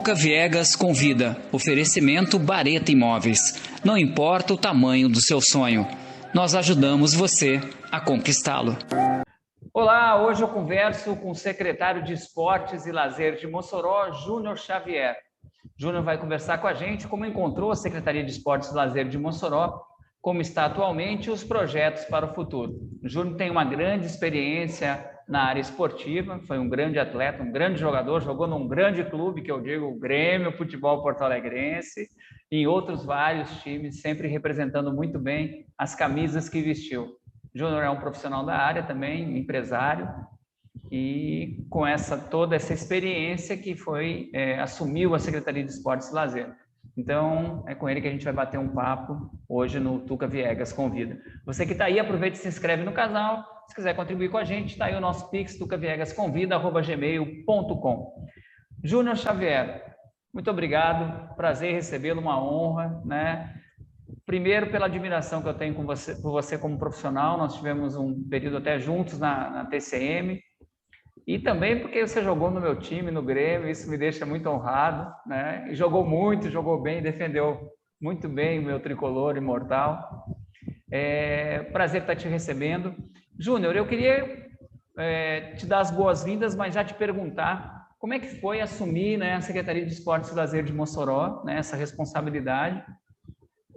Tuca Viegas convida. Oferecimento Bareta Imóveis. Não importa o tamanho do seu sonho, nós ajudamos você a conquistá-lo. Olá, hoje eu converso com o secretário de Esportes e Lazer de Mossoró, Júnior Xavier. Júnior vai conversar com a gente como encontrou a Secretaria de Esportes e Lazer de Mossoró, como está atualmente e os projetos para o futuro. O Júnior tem uma grande experiência na área esportiva, foi um grande atleta, um grande jogador, jogou num grande clube, que eu digo, o Grêmio Futebol Porto Alegrense, e em outros vários times, sempre representando muito bem as camisas que vestiu. Júnior é um profissional da área também, empresário, e com toda essa experiência que assumiu a Secretaria de Esportes e Lazer. Então, é com ele que a gente vai bater um papo hoje no Tuca Viegas Convida. Você que está aí, aproveita e se inscreve no canal. Se quiser contribuir com a gente, está aí o nosso Pix, tucaviegasconvida@gmail.com. Júnior Xavier, muito obrigado, prazer recebê-lo, uma honra, né? Primeiro, pela admiração que eu tenho por você como profissional, nós tivemos um período até juntos na TCM, e também porque você jogou no meu time, no Grêmio, isso me deixa muito honrado, né? E jogou muito, jogou bem, defendeu muito bem o meu tricolor imortal. Prazer estar te recebendo. Júnior, eu queria te dar as boas-vindas, mas já te perguntar como é que foi assumir, né, a Secretaria de Esportes e Lazer de Mossoró, né, essa responsabilidade,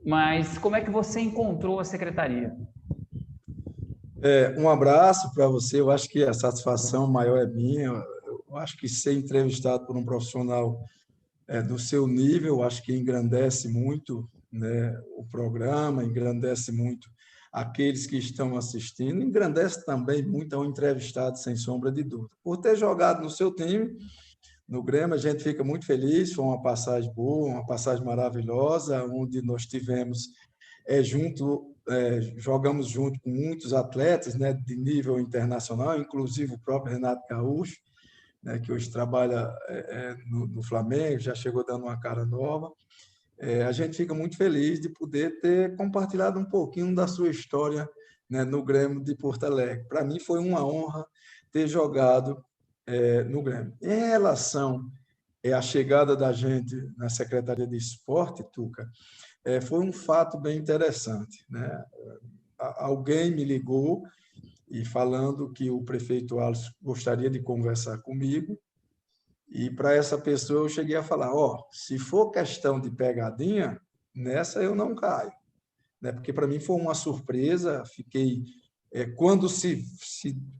mas como é que você encontrou a Secretaria? Um abraço para você. Eu acho que a satisfação maior é minha. Eu acho que ser entrevistado por um profissional do seu nível, eu acho que engrandece muito, né, o programa, engrandece muito aqueles que estão assistindo, engrandece também muito ao entrevistado, sem sombra de dúvida. Por ter jogado no seu time, no Grêmio, a gente fica muito feliz. Foi uma passagem boa, uma passagem maravilhosa, onde nós tivemos jogamos junto com muitos atletas, né, de nível internacional, inclusive o próprio Renato Gaúcho, né, que hoje trabalha no Flamengo, já chegou dando uma cara nova. A gente fica muito feliz de poder ter compartilhado um pouquinho da sua história, né, no Grêmio de Porto Alegre. Para mim foi uma honra ter jogado no Grêmio. Em relação à chegada da gente na Secretaria de Esporte, Tuca, foi um fato bem interessante, né? Alguém me ligou e falando que o prefeito Alisson gostaria de conversar comigo, e para essa pessoa eu cheguei a falar, se for questão de pegadinha, nessa eu não caio, né? Porque para mim foi uma surpresa. Fiquei quando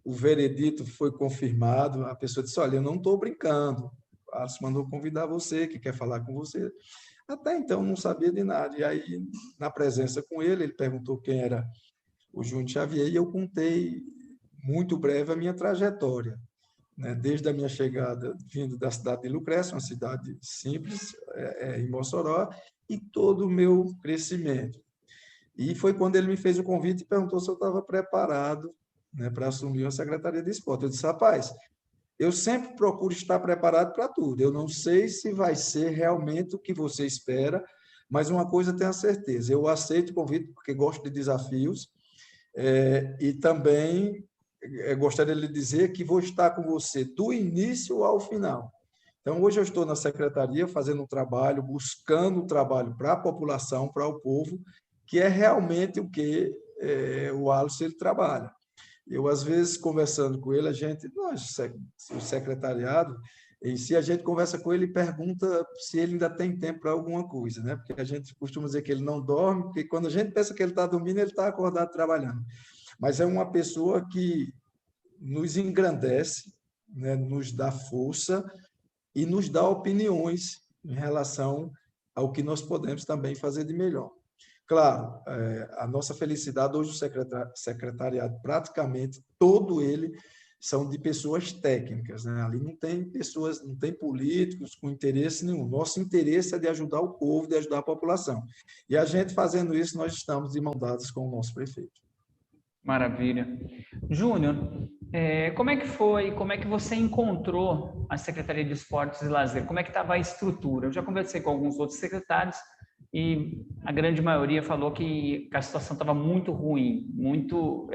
o veredito foi confirmado, a pessoa disse, olha, eu não estou brincando, o Alisson mandou convidar você, que quer falar com você. Até então não sabia de nada. E aí, na presença com ele, ele perguntou quem era o Júnior Xavier, e eu contei muito breve a minha trajetória, né? Desde a minha chegada, vindo da cidade de Lucrécia, uma cidade simples, em Mossoró, e todo o meu crescimento. E foi quando ele me fez o convite e perguntou se eu estava preparado, né, para assumir a Secretaria de Esporte. Eu disse, rapaz, eu sempre procuro estar preparado para tudo. Eu não sei se vai ser realmente o que você espera, mas uma coisa tenho a certeza, eu aceito o convite porque gosto de desafios, e também gostaria de lhe dizer que vou estar com você do início ao final. Então, hoje eu estou na secretaria fazendo um trabalho, buscando um trabalho para a população, para o povo, que é realmente o que o Alisson ele trabalha. Eu, às vezes, conversando com ele, o secretariado, em si, a gente conversa com ele e pergunta se ele ainda tem tempo para alguma coisa, né? Porque a gente costuma dizer que ele não dorme, porque quando a gente pensa que ele está dormindo, ele está acordado trabalhando. Mas é uma pessoa que nos engrandece, né? Nos dá força e nos dá opiniões em relação ao que nós podemos também fazer de melhor. Claro, a nossa felicidade, hoje o secretariado, praticamente todo ele, são de pessoas técnicas, né? Ali não tem pessoas, não tem políticos com interesse nenhum. Nosso interesse é de ajudar o povo, de ajudar a população. E a gente fazendo isso, nós estamos de mão dadas com o nosso prefeito. Maravilha. Júnior, como é que foi, como é que você encontrou a Secretaria de Esportes e Lazer? Como é que estava a estrutura? Eu já conversei com alguns outros secretários e a grande maioria falou que a situação estava muito ruim, muito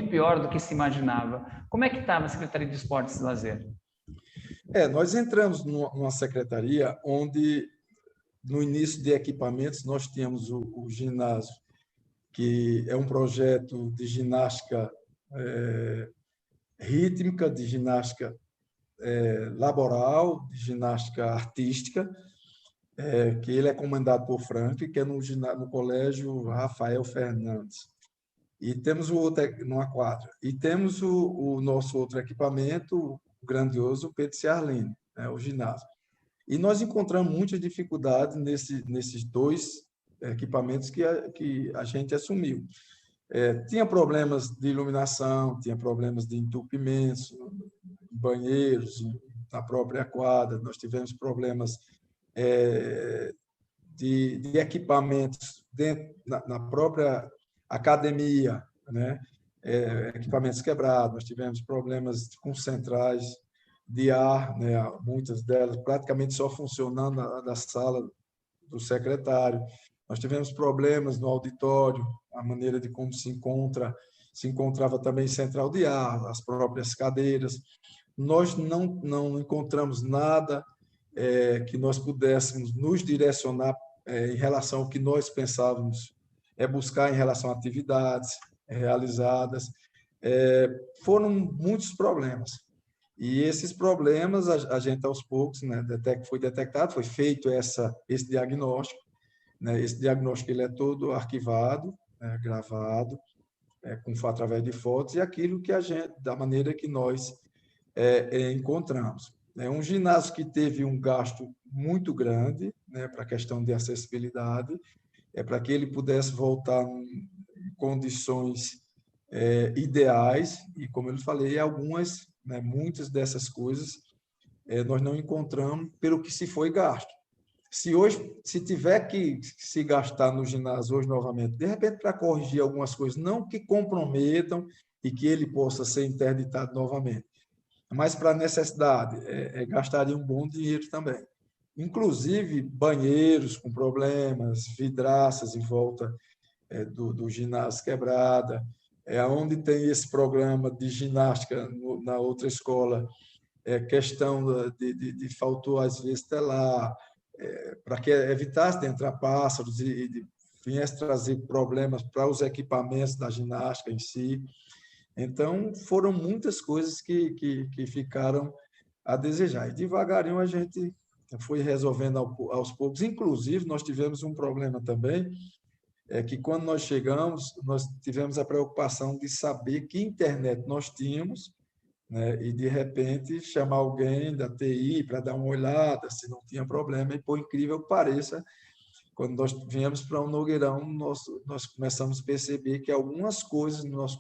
pior do que se imaginava. Como é que estava a Secretaria de Esportes e Lazer? Nós entramos numa secretaria onde, no início de equipamentos, nós tínhamos o ginásio, que é um projeto de ginástica rítmica, de ginástica laboral, de ginástica artística, que ele é comandado por Frank, que é no Colégio Rafael Fernandes. E temos o outro numa quadra. E temos o nosso outro equipamento, o grandioso Pedro Ciarline, né, o ginásio. E nós encontramos muita dificuldade nesses dois equipamentos que a gente assumiu. Tinha problemas de iluminação, tinha problemas de entupimentos, banheiros, na própria quadra, nós tivemos problemas de equipamentos dentro, na própria academia, né? Equipamentos quebrados, nós tivemos problemas com centrais de ar, né? Muitas delas praticamente só funcionando na sala do secretário. Nós tivemos problemas no auditório, a maneira de como se encontrava também central de ar, as próprias cadeiras. Nós não encontramos nada que nós pudéssemos nos direcionar em relação ao que nós pensávamos buscar em relação a atividades realizadas. Foram muitos problemas. E esses problemas, a gente, aos poucos, né, foi detectado, foi feito esse diagnóstico. Né, esse diagnóstico ele é todo arquivado, gravado, através de fotos, e aquilo que da maneira que nós encontramos. É um ginásio que teve um gasto muito grande, né, para a questão de acessibilidade, para que ele pudesse voltar em condições ideais, e, como eu falei, algumas, né, muitas dessas coisas nós não encontramos pelo que se foi gasto. Se tiver que se gastar no ginásio hoje novamente, de repente para corrigir algumas coisas, não que comprometam e que ele possa ser interditado novamente, mas para necessidade, gastaria um bom dinheiro também. Inclusive banheiros com problemas, vidraças em volta do ginásio quebrada, onde tem esse programa de ginástica na outra escola, questão de faltou às vezes telar, para que evitasse de entrar pássaros e viesse trazer problemas para os equipamentos da ginástica em si. Então, foram muitas coisas que ficaram a desejar. E devagarinho a gente foi resolvendo aos poucos. Inclusive, nós tivemos um problema também, que quando nós chegamos, nós tivemos a preocupação de saber que internet nós tínhamos, né, e, de repente, chamar alguém da TI para dar uma olhada, se não tinha problema. E, por incrível que pareça, quando nós viemos para o Nogueirão, nós começamos a perceber que algumas coisas no nosso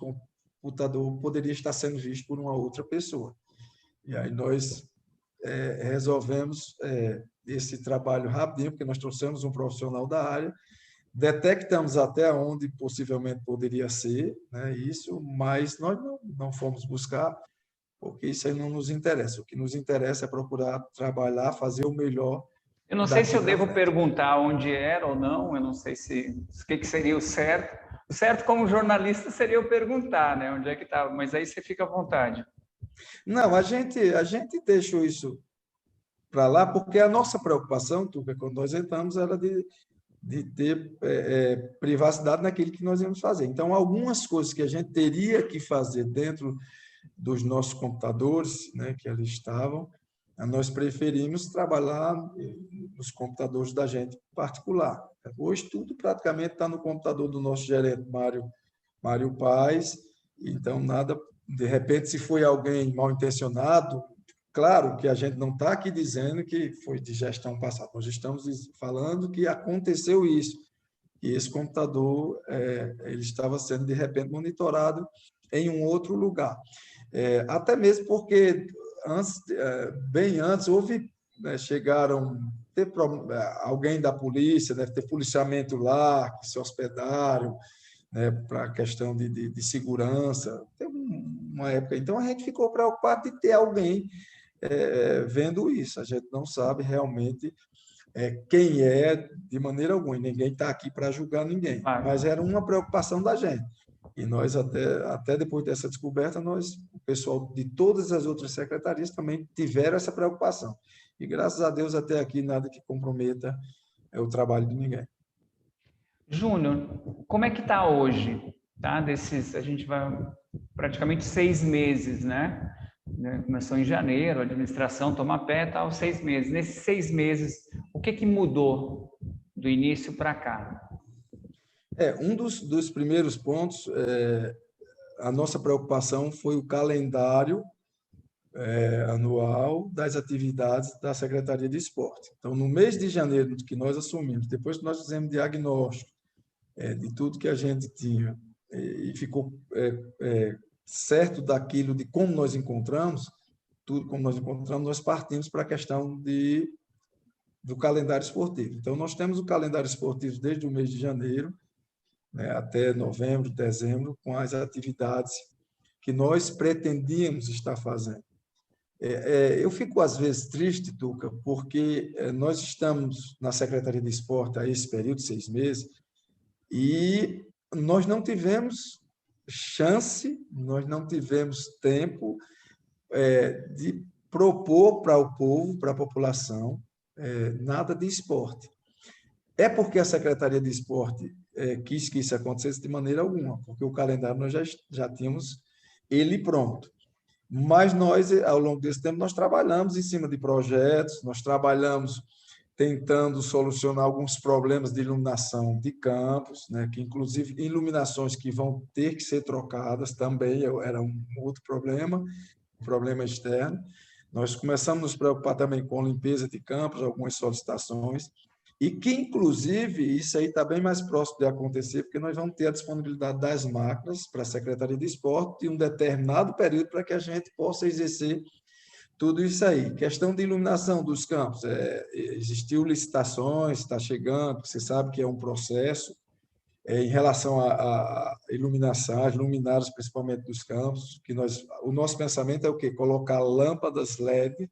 computador poderiam estar sendo vistas por uma outra pessoa. E aí nós resolvemos esse trabalho rapidinho, porque nós trouxemos um profissional da área, detectamos até onde possivelmente poderia ser, né, isso, mas nós não fomos buscar, porque isso aí não nos interessa. O que nos interessa é procurar trabalhar, fazer o melhor. Eu não sei se eu devo perguntar onde era ou não, eu não sei o que seria o certo. O certo, como jornalista, seria eu perguntar, né, onde é que estava, mas aí você fica à vontade. Não, a gente deixou isso para lá, porque a nossa preocupação, Tuca, quando nós entramos, era de ter privacidade naquilo que nós íamos fazer. Então, algumas coisas que a gente teria que fazer dentro dos nossos computadores, né, que ali estavam, nós preferimos trabalhar nos computadores da gente particular. Hoje, tudo praticamente está no computador do nosso gerente, Mário Paes. Então, nada, de repente, se foi alguém mal intencionado, claro que a gente não está aqui dizendo que foi de gestão passada, nós estamos falando que aconteceu isso, e esse computador ele estava sendo, de repente, monitorado em um outro lugar. Até mesmo porque, bem antes, houve, né, chegaram alguém da polícia, deve ter policiamento lá, que se hospedaram, né, para a questão de segurança. Tem uma época. Então, a gente ficou preocupado de ter alguém vendo isso. A gente não sabe realmente quem é, de maneira alguma. Ninguém está aqui para julgar ninguém. Mas era uma preocupação da gente. E nós, até depois dessa descoberta, o pessoal de todas as outras secretarias também tiveram essa preocupação. E, graças a Deus, até aqui, nada que comprometa o trabalho de ninguém. Júnior, como é que está hoje? Tá? A gente vai praticamente 6 meses, né? Começou em janeiro, a administração toma pé, tal, 6 meses. Nesses 6 meses, o que mudou do início para cá? Um dos primeiros pontos, a nossa preocupação foi o calendário anual das atividades da Secretaria de Esporte. Então, no mês de janeiro que nós assumimos, depois que nós fizemos diagnóstico de tudo que a gente tinha e ficou certo daquilo, de como nós encontramos, tudo como nós encontramos, nós partimos para a questão do calendário esportivo. Então, nós temos o calendário esportivo desde o mês de janeiro, né, até novembro, dezembro, com as atividades que nós pretendíamos estar fazendo. Eu fico, às vezes, triste, Tuca, porque nós estamos na Secretaria de Esporte a esse período, 6 meses, e nós não tivemos chance, nós não tivemos tempo de propor para o povo, para a população, nada de esporte. É porque a Secretaria de Esporte quis que isso acontecesse de maneira alguma, porque o calendário nós já tínhamos ele pronto. Mas nós, ao longo desse tempo, nós trabalhamos em cima de projetos, nós trabalhamos tentando solucionar alguns problemas de iluminação de campos, né, que inclusive iluminações que vão ter que ser trocadas também era um outro problema, um problema externo. Nós começamos a nos preocupar também com limpeza de campos, algumas solicitações, e que, inclusive, isso aí está bem mais próximo de acontecer, porque nós vamos ter a disponibilidade das máquinas para a Secretaria de Esporte em um determinado período para que a gente possa exercer tudo isso aí. Questão de iluminação dos campos. Existiu licitações, está chegando, você sabe que é um processo em relação à iluminação, as luminárias, principalmente dos campos, o nosso pensamento é o quê? Colocar lâmpadas LED,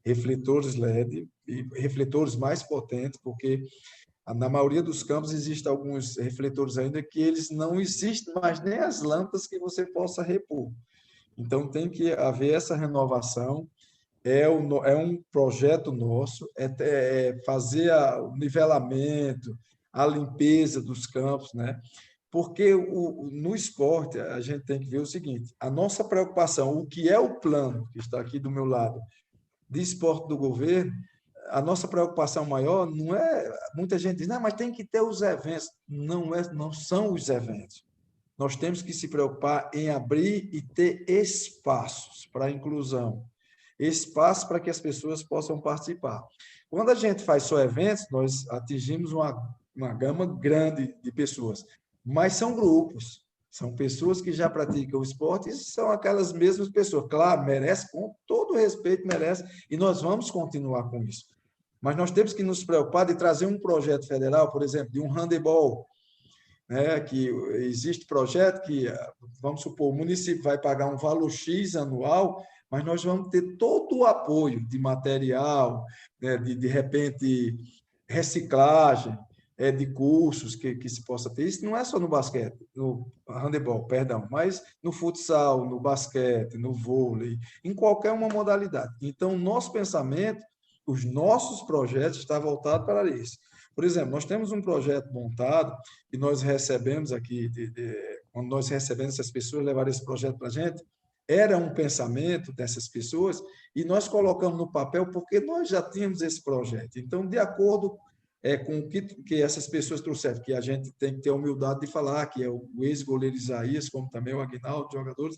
refletores LED, e refletores mais potentes, porque na maioria dos campos existem alguns refletores ainda que eles não existem mais nem as lâmpadas que você possa repor. Então, tem que haver essa renovação. É um projeto nosso, fazer o nivelamento, a limpeza dos campos, né? Porque no esporte a gente tem que ver o seguinte: a nossa preocupação, o que é o plano, que está aqui do meu lado, de esporte do governo, a nossa preocupação maior não é. Muita gente diz, não, mas tem que ter os eventos. Não são os eventos. Nós temos que se preocupar em abrir e ter espaços para a inclusão, espaço para que as pessoas possam participar. Quando a gente faz só eventos, nós atingimos uma gama grande de pessoas, mas são grupos, são pessoas que já praticam o esporte e são aquelas mesmas pessoas. Claro, merece, com todo respeito, merece, e nós vamos continuar com isso. Mas nós temos que nos preocupar de trazer um projeto federal, por exemplo, de um handebol, né, que existe projeto que, vamos supor, o município vai pagar um valor X anual, mas nós vamos ter todo o apoio de material, né, de repente, reciclagem, de cursos que se possa ter. Isso não é só no basquete, no handebol, perdão, mas no futsal, no basquete, no vôlei, em qualquer uma modalidade. Então, nosso pensamento, os nossos projetos estão voltados para isso. Por exemplo, nós temos um projeto montado e nós recebemos aqui, quando nós recebemos essas pessoas, levaram esse projeto para a gente, era um pensamento dessas pessoas e nós colocamos no papel porque nós já tínhamos esse projeto. Então, de acordo com o que essas pessoas trouxeram, que a gente tem que ter a humildade de falar, que é o ex-goleiro Isaías, como também o Aguinaldo, jogadores,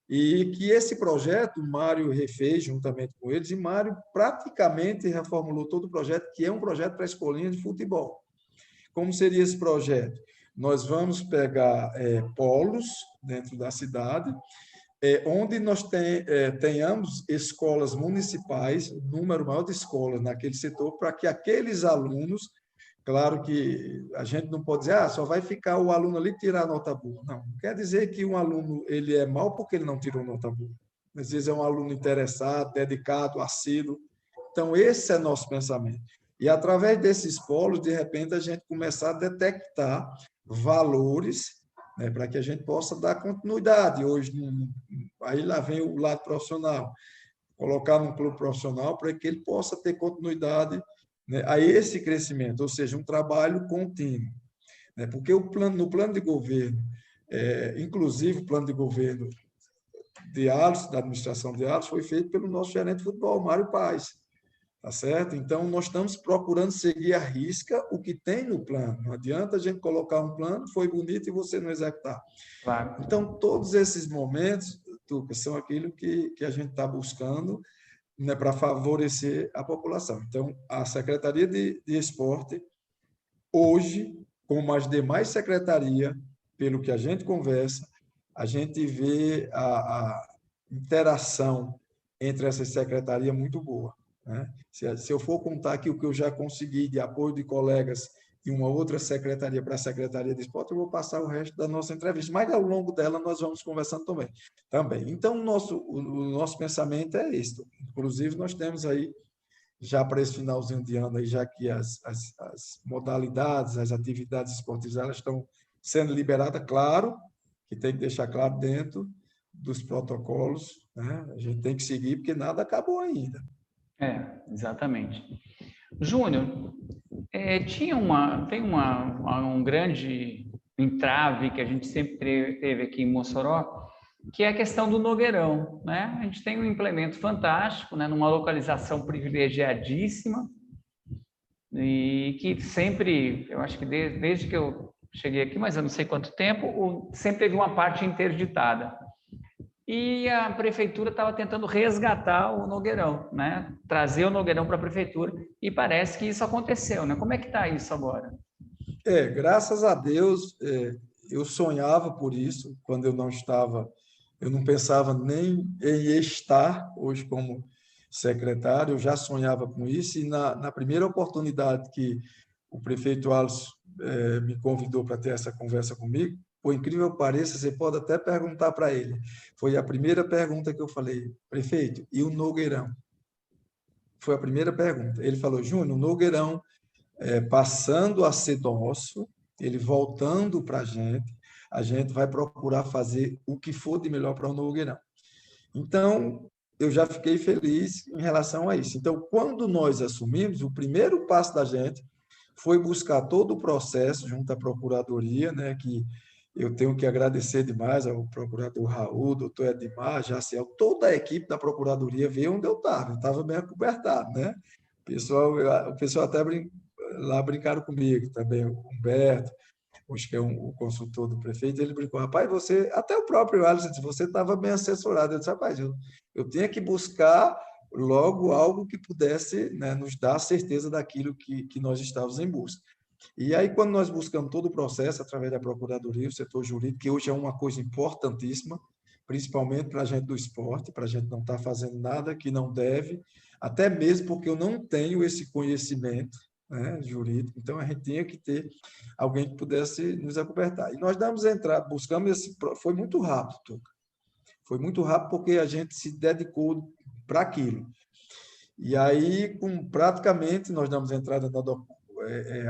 e que esse projeto, o Mário refez juntamente com eles, e Mário praticamente reformulou todo o projeto, que é um projeto para a escolinha de futebol. Como seria esse projeto? Nós vamos pegar polos dentro da cidade, onde nós tenhamos escolas municipais, um número maior de escolas naquele setor, para que aqueles alunos, claro que a gente não pode dizer, só vai ficar o aluno ali tirar nota boa. Não quer dizer que um aluno ele é mau porque ele não tirou nota boa. Às vezes é um aluno interessado, dedicado, assíduo. Então, esse é nosso pensamento. E, através desses polos, de repente, a gente começar a detectar valores né, para que a gente possa dar continuidade. Hoje, aí lá vem o lado profissional, colocar num clube profissional para que ele possa ter continuidade, né, a esse crescimento, ou seja, um trabalho contínuo. Né, porque no plano de governo, inclusive o plano de governo de Alves, da administração de Alves, foi feito pelo nosso gerente de futebol, Mário Paes. Tá certo? Então, nós estamos procurando seguir à risca o que tem no plano. Não adianta a gente colocar um plano, foi bonito, e você não executar. Claro. Então, todos esses momentos, Tuca, são aquilo que a gente está buscando, né, para favorecer a população. Então, a Secretaria de Esporte, hoje, como as demais secretarias, pelo que a gente conversa, a gente vê a interação entre essas secretarias muito boa. Né? Se eu for contar aqui o que eu já consegui de apoio de colegas de uma outra secretaria para a Secretaria de Esporte, eu vou passar o resto da nossa entrevista, mas ao longo dela nós vamos conversando também. Então, o nosso pensamento é esse. Inclusive, nós temos aí, já para esse finalzinho de ano, aí, já que as modalidades, as atividades esportivas, elas estão sendo liberadas, claro, que tem que deixar claro dentro dos protocolos, né? A gente tem que seguir, porque nada acabou ainda. Exatamente. Júnior, tem um grande entrave que a gente sempre teve aqui em Mossoró, que é a questão do Nogueirão, né? A gente tem um implemento fantástico, né, numa localização privilegiadíssima, e que sempre, eu acho que desde que eu cheguei aqui, mas eu não sei quanto tempo, sempre teve uma parte interditada. E a prefeitura estava tentando resgatar o Nogueirão, né? Trazer o Nogueirão para a prefeitura, e parece que isso aconteceu, né? Como é que está isso agora? Graças a Deus, eu sonhava por isso, quando eu não pensava nem em estar hoje como secretário, eu já sonhava com isso, e na primeira oportunidade que o prefeito Alisson me convidou para ter essa conversa comigo, por incrível que pareça, você pode até perguntar para ele, foi a primeira pergunta que eu falei: prefeito, e o Nogueirão? Foi a primeira pergunta. Ele falou: Júnior, o Nogueirão, passando a ser nosso, ele voltando para a gente vai procurar fazer o que for de melhor para o Nogueirão. Então, eu já fiquei feliz em relação a isso. Então, quando nós assumimos, o primeiro passo da gente foi buscar todo o processo junto à Procuradoria, né, que eu tenho que agradecer demais ao procurador Raul, doutor Edmar, Jaciel, toda a equipe da Procuradoria veio onde eu estava bem acobertado, né? O pessoal até lá brincaram comigo também, o Humberto, acho que é o consultor do prefeito, ele brincou: rapaz, você, até o próprio Alisson disse, você estava bem assessorado. Eu disse: rapaz, eu tinha que buscar logo algo que pudesse, né, nos dar certeza daquilo que nós estávamos em busca. E aí, quando nós buscamos todo o processo, através da Procuradoria, o setor jurídico, que hoje é uma coisa importantíssima, principalmente para a gente do esporte, para a gente não estar fazendo nada que não deve, até mesmo porque eu não tenho esse conhecimento, né, jurídico, então a gente tinha que ter alguém que pudesse nos acobertar. E nós damos entrada, buscamos foi muito rápido, Tuca. Foi muito rápido porque a gente se dedicou para aquilo. E aí, praticamente, nós damos entrada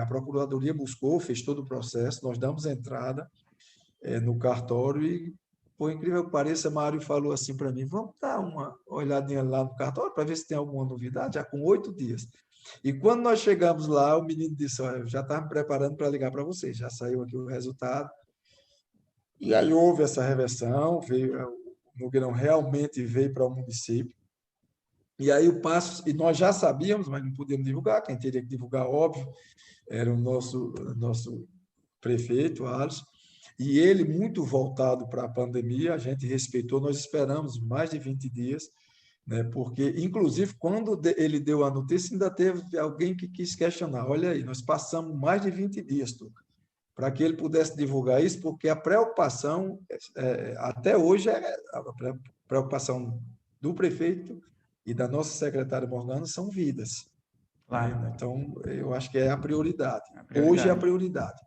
a Procuradoria buscou, fez todo o processo, nós damos entrada no cartório e, por incrível que pareça, Mário falou assim para mim: vamos dar uma olhadinha lá no cartório para ver se tem alguma novidade, já com 8 dias. E quando nós chegamos lá, o menino disse: olha, eu já estava me preparando para ligar para vocês, já saiu aqui o resultado. E aí houve essa reversão, o Nogueirão realmente veio para o município. E aí e nós já sabíamos, mas não podíamos divulgar, quem teria que divulgar, óbvio, era o nosso prefeito, Alisson, e ele muito voltado para a pandemia, a gente respeitou, nós esperamos mais de 20 dias, né, porque, inclusive, quando ele deu a notícia, ainda teve alguém que quis questionar: olha aí, nós passamos mais de 20 dias, Tuca, para que ele pudesse divulgar isso, porque a preocupação, até hoje, a preocupação do prefeito e da nossa secretária Morgana são vidas. Claro. Né? Então, eu acho que é a prioridade. Prioridade. Hoje é a prioridade.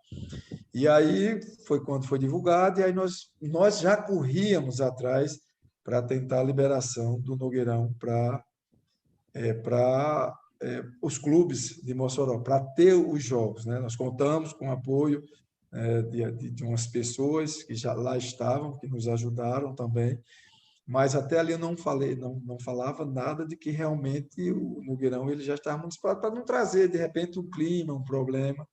E aí foi quando foi divulgado, e aí nós já corríamos atrás para tentar a liberação do Nogueirão para os clubes de Mossoró, para ter os jogos. Né? Nós contamos com o apoio de umas pessoas que já lá estavam, que nos ajudaram também, mas até ali eu não falei, não falava nada de que realmente o Nogueirão ele já estava municipal, para não trazer, de repente, um clima, um problema,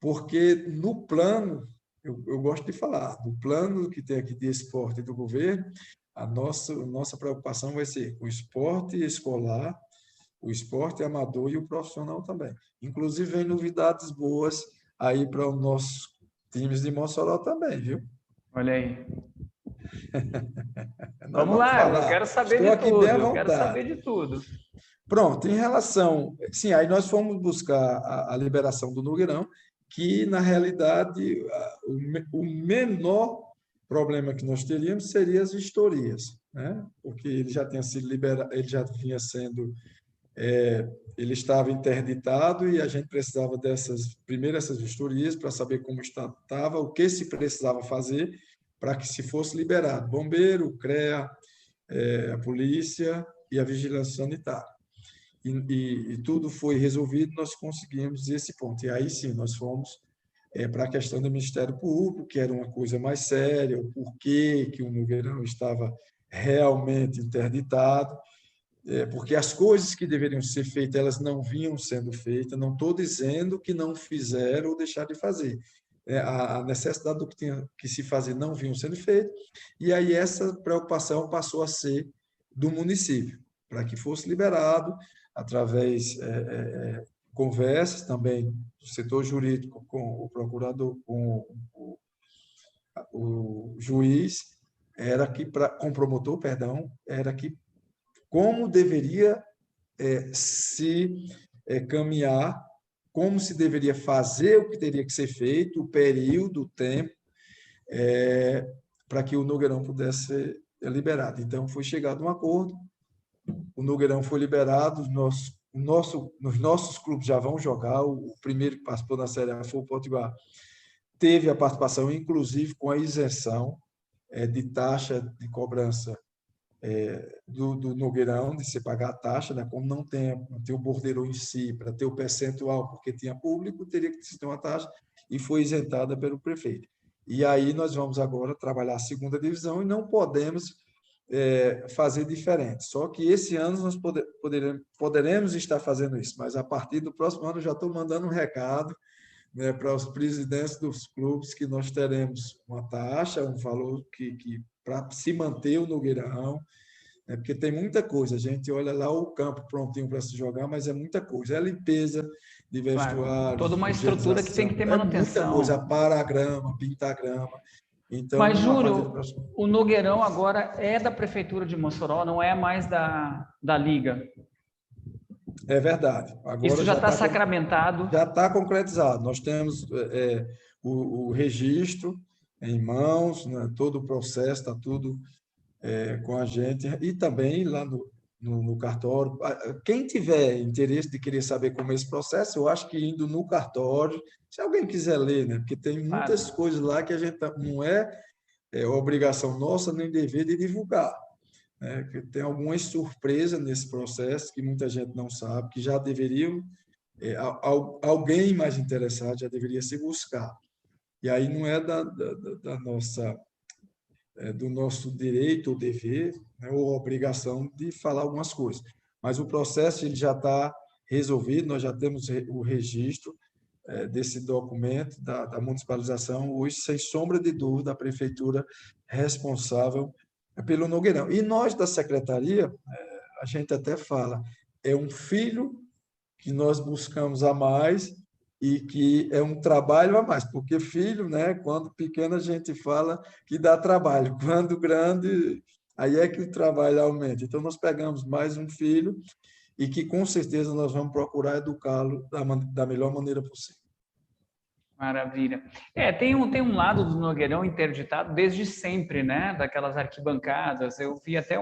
porque no plano, eu gosto de falar, no plano que tem aqui de esporte do governo, a nossa preocupação vai ser o esporte escolar, o esporte amador e o profissional também. Inclusive, vem novidades boas aí para os nossos times de Mossoró também, viu? Olha aí. Nós Vamos vamos lá, eu falar. quero saber Estou de aqui bem à tudo, eu quero vontade. saber de tudo. Pronto, em relação. Sim, aí nós fomos buscar a liberação do Nogueirão, que, na realidade, o menor problema que nós teríamos seria as vistorias, né? Porque ele já tinha sido liberado, ele já vinha sendo. Ele estava interditado e a gente precisava primeiro essas vistorias para saber como estava, o que se precisava fazer para que se fosse liberado. Bombeiro, o CREA, a polícia e a vigilância sanitária. E tudo foi resolvido, nós conseguimos esse ponto. E aí sim, nós fomos para a questão do Ministério Público, que era uma coisa mais séria, o porquê que o Nogueirão estava realmente interditado, porque as coisas que deveriam ser feitas, elas não vinham sendo feitas, não estou dizendo que não fizeram ou deixaram de fazer. A necessidade do que tinha que se fazer não vinham sendo feitas, e aí essa preocupação passou a ser do município, para que fosse liberado, através de conversas também do setor jurídico com o procurador, com o juiz, com o promotor, perdão, era que como deveria se caminhar, como se deveria fazer o que teria que ser feito, o período, o tempo, para que o Nogueirão pudesse ser liberado. Então, foi chegado a um acordo, o Nogueirão foi liberado, nos nossos clubes já vão jogar, o primeiro que participou da Série A foi o Potiguar, teve a participação, inclusive, com a isenção de taxa de cobrança do Nogueirão, de se pagar a taxa, né? Como não tem o bordeiro em si, para ter o percentual, porque tinha público, teria que ter uma taxa, e foi isentada pelo prefeito. E aí nós vamos agora trabalhar a segunda divisão e não podemos fazer diferente. Só que esse ano nós poderemos estar fazendo isso, mas a partir do próximo ano eu já estou mandando um recado, né, para os presidentes dos clubes, que nós teremos uma taxa, um valor que para se manter o Nogueirão, né, porque tem muita coisa. A gente olha lá o campo prontinho para se jogar, mas é muita coisa. É limpeza de Claro, vestuário, toda uma estrutura que tem que higienização, ter é muita coisa. manutenção. Para a grama, pintar a grama. Mas, Então, a partir do Júlio, próximo. o Nogueirão agora é da Prefeitura de Mossoró, não é mais da Liga. É verdade. Isso Agora já já está está sacramentado. já está concretizado. Nós temos o registro em mãos, né? Todo o processo está tudo com a gente, e também lá no cartório. Quem tiver interesse de querer saber como é esse processo, eu acho que indo no cartório, se alguém quiser ler, né? Porque tem muitas Claro. coisas lá que a gente não é obrigação nossa nem dever de divulgar, né? Que tem algumas surpresas nesse processo que muita gente não sabe, que já deveriam, alguém mais interessado já deveria se buscar. E aí não é da nossa do nosso direito ou dever, né, ou obrigação de falar algumas coisas. Mas o processo ele já está resolvido, nós já temos o registro desse documento da municipalização, hoje, sem sombra de dúvida, a prefeitura responsável pelo Nogueirão. E nós, da secretaria, a gente até fala, é um filho que nós buscamos a mais e que é um trabalho a mais, porque filho, né, quando pequeno a gente fala que dá trabalho, quando grande, aí é que o trabalho aumenta. Então, nós pegamos mais um filho e que, com certeza, nós vamos procurar educá-lo da melhor maneira possível. Maravilha. Tem um lado do Nogueirão interditado desde sempre, né? Daquelas arquibancadas. Eu vi até eu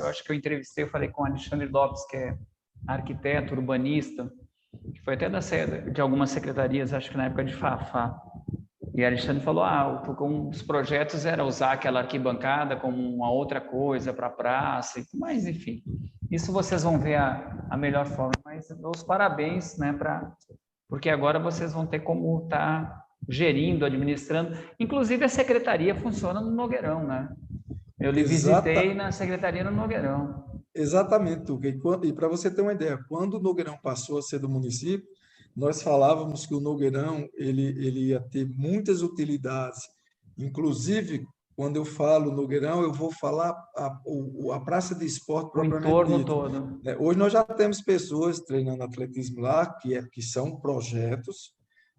acho que eu entrevistei, eu falei com o Alexandre Lopes, que é arquiteto, urbanista, que foi até de algumas secretarias, acho que na época de Fafá. E Alexandre falou, um dos projetos era usar aquela arquibancada como uma outra coisa para a praça, mas enfim, isso vocês vão ver a melhor forma. Mas dou os parabéns, né, porque agora vocês vão ter como estar gerindo, administrando. Inclusive, a secretaria funciona no Nogueirão, né? Eu lhe visitei Exata, na secretaria no Nogueirão. exatamente, Tuca. E para você ter uma ideia, quando o Nogueirão passou a ser do município, nós falávamos que o Nogueirão ele ia ter muitas utilidades. Inclusive, quando eu falo Nogueirão, eu vou falar a praça de esporte O propriamente entorno dita, todo. né? Hoje nós já temos pessoas treinando atletismo lá, que são projetos,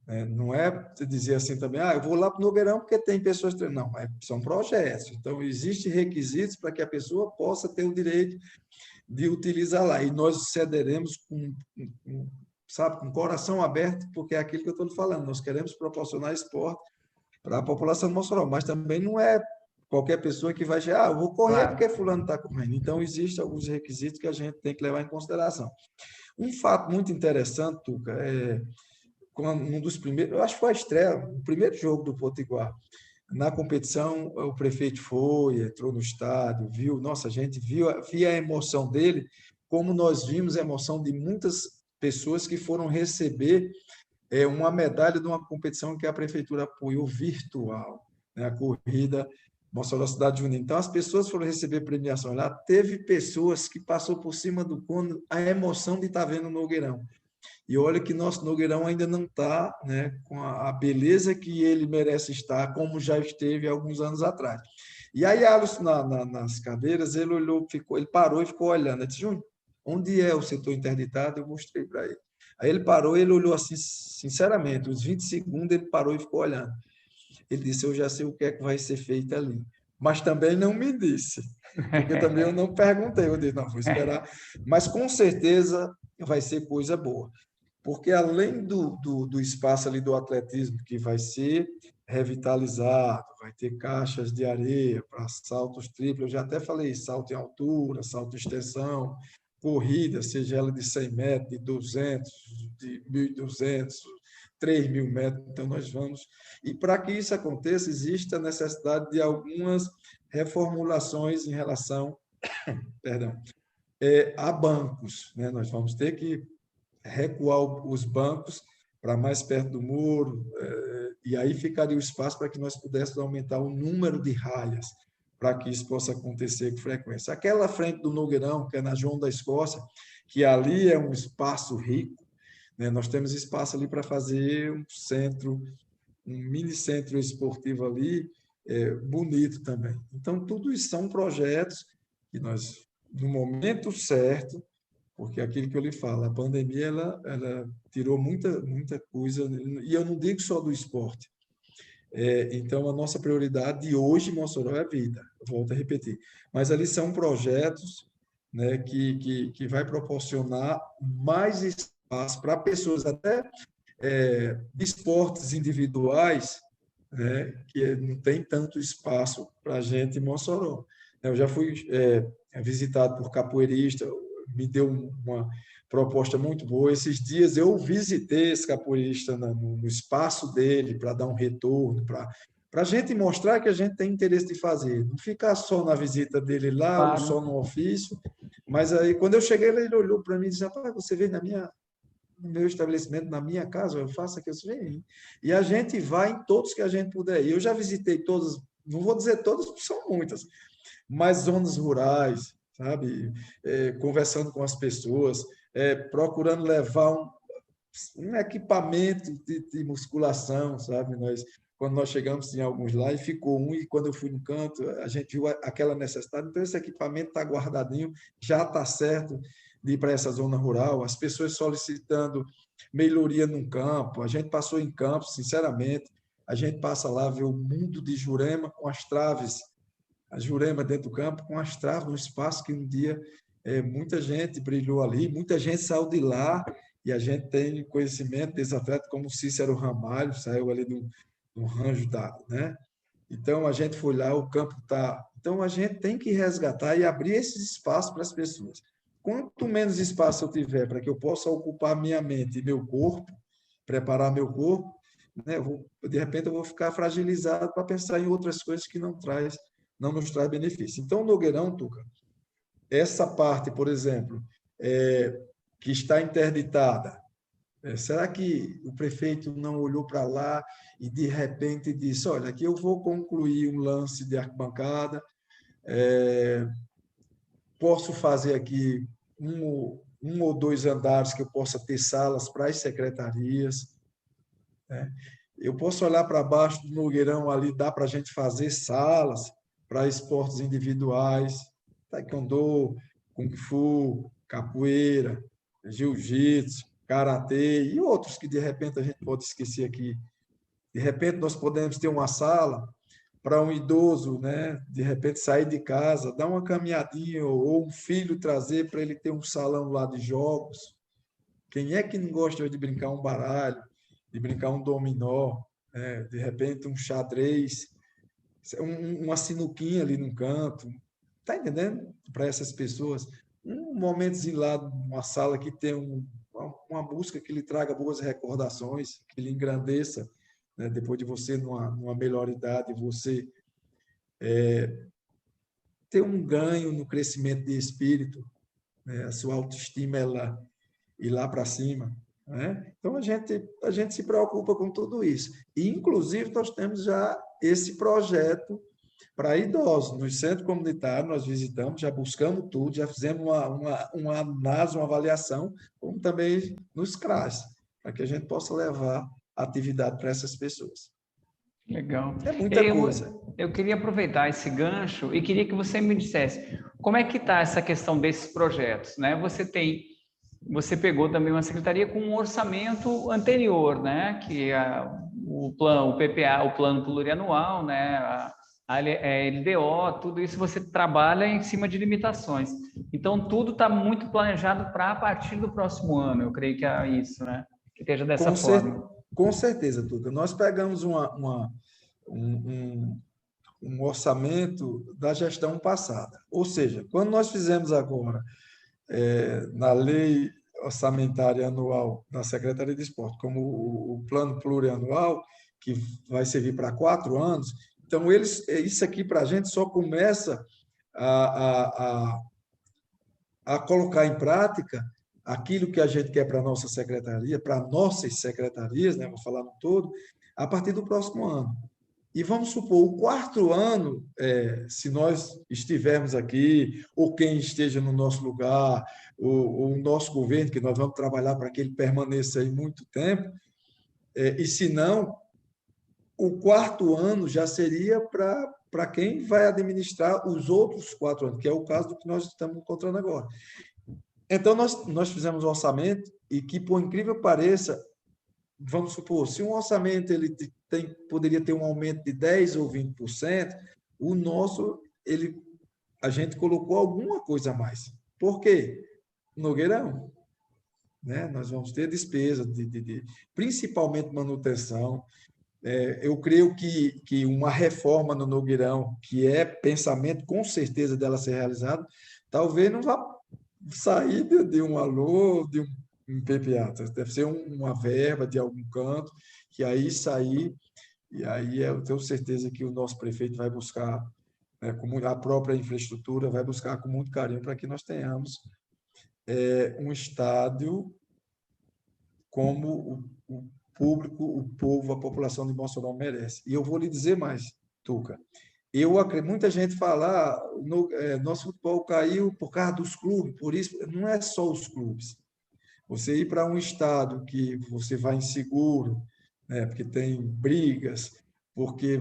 né? Não é você dizer assim também, eu vou lá para o Nogueirão porque tem pessoas treinando. Não, são projetos. Então, existem requisitos para que a pessoa possa ter o direito de utilizar lá. E nós cederemos sabe, com o coração aberto, porque é aquilo que eu estou falando. Nós queremos proporcionar esporte para a população de Mossoró, mas também não é qualquer pessoa que vai chegar, eu vou correr porque Claro. fulano está correndo. Então, existem alguns requisitos que a gente tem que levar em consideração. Um fato muito interessante, Tuca, um dos primeiros, eu acho que foi a estreia, o primeiro jogo do Potiguar. Na competição, o prefeito foi, entrou no estádio, viu, nossa, a gente via a emoção dele, como nós vimos a emoção de muitas pessoas que foram receber uma medalha de uma competição que a prefeitura apoiou virtual, né, a corrida Mossoró Cidade Junina. Então, as pessoas foram receber premiação lá. Teve pessoas que passou por cima do cone a emoção de estar vendo o Nogueirão. E olha que nosso Nogueirão ainda não está, né, com a beleza que ele merece estar, como já esteve alguns anos atrás. E aí, Alisson, nas cadeiras, ele olhou, ele parou e ficou olhando. Eu disse, Júnior, onde é o setor interditado? Eu mostrei para ele. Aí ele parou, ele olhou assim, sinceramente, uns 20 segundos, ele parou e ficou olhando. Ele disse, eu já sei o que é que vai ser feito ali. Mas também não me disse, porque também eu não perguntei. Eu disse, não, vou esperar. Mas com certeza vai ser coisa boa. Porque além do espaço ali do atletismo, que vai ser revitalizado, vai ter caixas de areia para saltos triplos, eu já até falei salto em altura, salto em extensão, corrida, seja ela de 100 metros, de 200, de 1.200, 3.000 metros, então nós vamos. E para que isso aconteça, existe a necessidade de algumas reformulações em relação, perdão, a bancos, né? Nós vamos ter que recuar os bancos para mais perto do muro, e aí ficaria o espaço para que nós pudéssemos aumentar o número de ralhas, para que isso possa acontecer com frequência. Aquela frente do Nogueirão, que é na João da Escócia, que ali é um espaço rico, né? Nós temos espaço ali para fazer um centro, um mini centro esportivo ali, bonito também. Então, tudo isso são projetos que nós, no momento certo, porque aquilo que eu lhe falo, a pandemia ela tirou muita coisa, e eu não digo só do esporte. Então, a nossa prioridade hoje em Mossoró é a vida, volto a repetir. Mas ali são projetos, né, que vai proporcionar mais espaço para pessoas até de esportes individuais, né, que não tem tanto espaço para a gente em Mossoró. Eu já fui visitado por capoeirista, me deu uma proposta muito boa. Esses dias eu visitei esse capoeirista no espaço dele para dar um retorno, para a gente mostrar que a gente tem interesse de fazer. Não ficar só na visita dele lá ou só Claro. no ofício. Mas aí, quando eu cheguei, ele olhou para mim e disse, rapaz, você veio no meu estabelecimento, na minha casa, eu faço aqui, eu disse, e a gente vai em todos que a gente puder. E eu já visitei todas, não vou dizer todas, porque são muitas, mas zonas rurais, sabe? Conversando com as pessoas, procurando levar um equipamento de musculação, sabe? Quando nós chegamos em alguns lá, e ficou um, e quando eu fui no canto, a gente viu aquela necessidade. Então, esse equipamento está guardadinho, já está certo de ir para essa zona rural, as pessoas solicitando melhoria no campo. A gente passou em campo, sinceramente, a gente passa lá, vê o mundo de Jurema com as traves, a Jurema dentro do campo, com as traves, um espaço que um dia muita gente brilhou ali, muita gente saiu de lá, e a gente tem conhecimento desse atleta como Cícero Ramalho, saiu ali do rancho né? Então, a gente foi lá, o campo está... Então, a gente tem que resgatar e abrir esses espaços para as pessoas. Quanto menos espaço eu tiver para que eu possa ocupar minha mente e meu corpo, preparar meu corpo, né? De repente eu vou ficar fragilizado para pensar em outras coisas que não nos traz benefício. Então, Nogueirão, Tuca, essa parte, por exemplo, que está interditada, Será que o prefeito não olhou para lá e, de repente, disse: olha, aqui eu vou concluir um lance de arquibancada, posso fazer aqui um ou dois andares que eu possa ter salas para as secretarias, né? Eu posso olhar para baixo do Nogueirão ali, dá para a gente fazer salas para esportes individuais, taekwondo, kung fu, capoeira, jiu-jitsu, karatê e outros que de repente a gente pode esquecer aqui. De repente nós podemos ter uma sala para um idoso, né? De repente sair de casa, dar uma caminhadinha ou um filho trazer para ele ter um salão lá de jogos. Quem é que não gosta de brincar um baralho, de brincar um dominó, né? De repente um xadrez, uma sinuquinha ali no canto, tá entendendo? Para essas pessoas, um momentozinho lá, uma sala que tem uma música que lhe traga boas recordações, que lhe engrandeça, né? Depois de você, numa melhor idade, você ter um ganho no crescimento de espírito, né? A sua autoestima ela ir lá para cima, né? Então a gente se preocupa com tudo isso. E inclusive nós temos já esse projeto para idosos nos centros comunitários. Nós visitamos, já buscamos tudo, já fizemos uma análise, uma avaliação, como também nos CRAS, para que a gente possa levar atividade para essas pessoas. Legal. É muita coisa. Eu queria aproveitar esse gancho e queria que você me dissesse como é que está essa questão desses projetos, né? Você pegou também uma secretaria com um orçamento anterior, né? Que é o PPA, o plano plurianual, né? A LDO, tudo isso você trabalha em cima de limitações. Então, tudo está muito planejado para a partir do próximo ano, eu creio que é isso, né? Que esteja dessa forma. Com certeza, Tuca. Nós pegamos um orçamento da gestão passada. Ou seja, quando nós fizemos agora, na lei orçamentária anual da Secretaria de Esporte, como o plano plurianual, que vai servir para 4 anos, então isso aqui para a gente só começa a colocar em prática aquilo que a gente quer para a nossa secretaria, para nossas secretarias, né, vou falar no todo, a partir do próximo ano. E vamos supor, o 4º ano, se nós estivermos aqui, ou quem esteja no nosso lugar, o nosso governo, que nós vamos trabalhar para que ele permaneça aí muito tempo, e se não, o 4º ano já seria para quem vai administrar os outros 4 anos, que é o caso do que nós estamos encontrando agora. Então, nós fizemos um orçamento e que, por incrível que pareça, vamos supor, se um orçamento ele poderia ter um aumento de 10% ou 20%, o nosso, a gente colocou alguma coisa a mais. Por quê? Nogueirão, né? Nós vamos ter despesa, principalmente manutenção. Eu creio que uma reforma no Nogueirão, que é pensamento, com certeza, dela ser realizada, talvez não vá sair de um alô, de um PPA. Deve ser uma verba de algum canto, que aí sair, e aí eu tenho certeza que o nosso prefeito vai buscar, né, a própria infraestrutura, vai buscar com muito carinho para que nós tenhamos um estádio como o público, o povo, a população de Mossoró merece. E eu vou lhe dizer mais, Tuca. Muita gente fala, nosso futebol caiu por causa dos clubes, por isso, não é só os clubes. Você ir para um estado que você vai inseguro, né, porque tem brigas, porque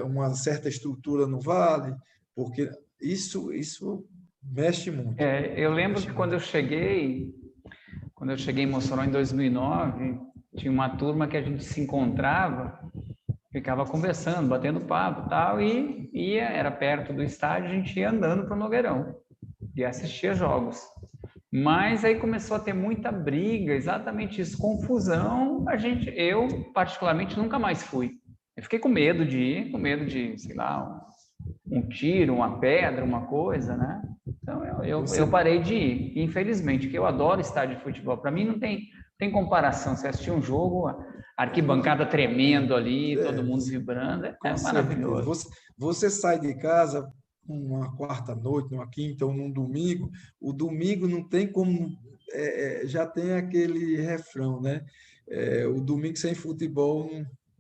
uma certa estrutura não vale, porque isso mexe muito. Eu lembro que quando eu cheguei em Mossoró em 2009, tinha uma turma que a gente se encontrava, ficava conversando, batendo papo e tal, e era perto do estádio, a gente ia andando para o Nogueirão e assistia jogos. Mas aí começou a ter muita briga, exatamente isso, confusão. Eu particularmente nunca mais fui. Eu fiquei com medo de ir, sei lá, um tiro, uma pedra, uma coisa, né? Então eu parei de ir, infelizmente, porque eu adoro estádio de futebol. Para mim não tem comparação. Você assistir um jogo, a arquibancada tremendo ali, todo mundo vibrando, é maravilhoso. Você sai de casa uma quarta-noite, numa quinta ou num domingo, o domingo não tem como já tem aquele refrão, né? O domingo sem futebol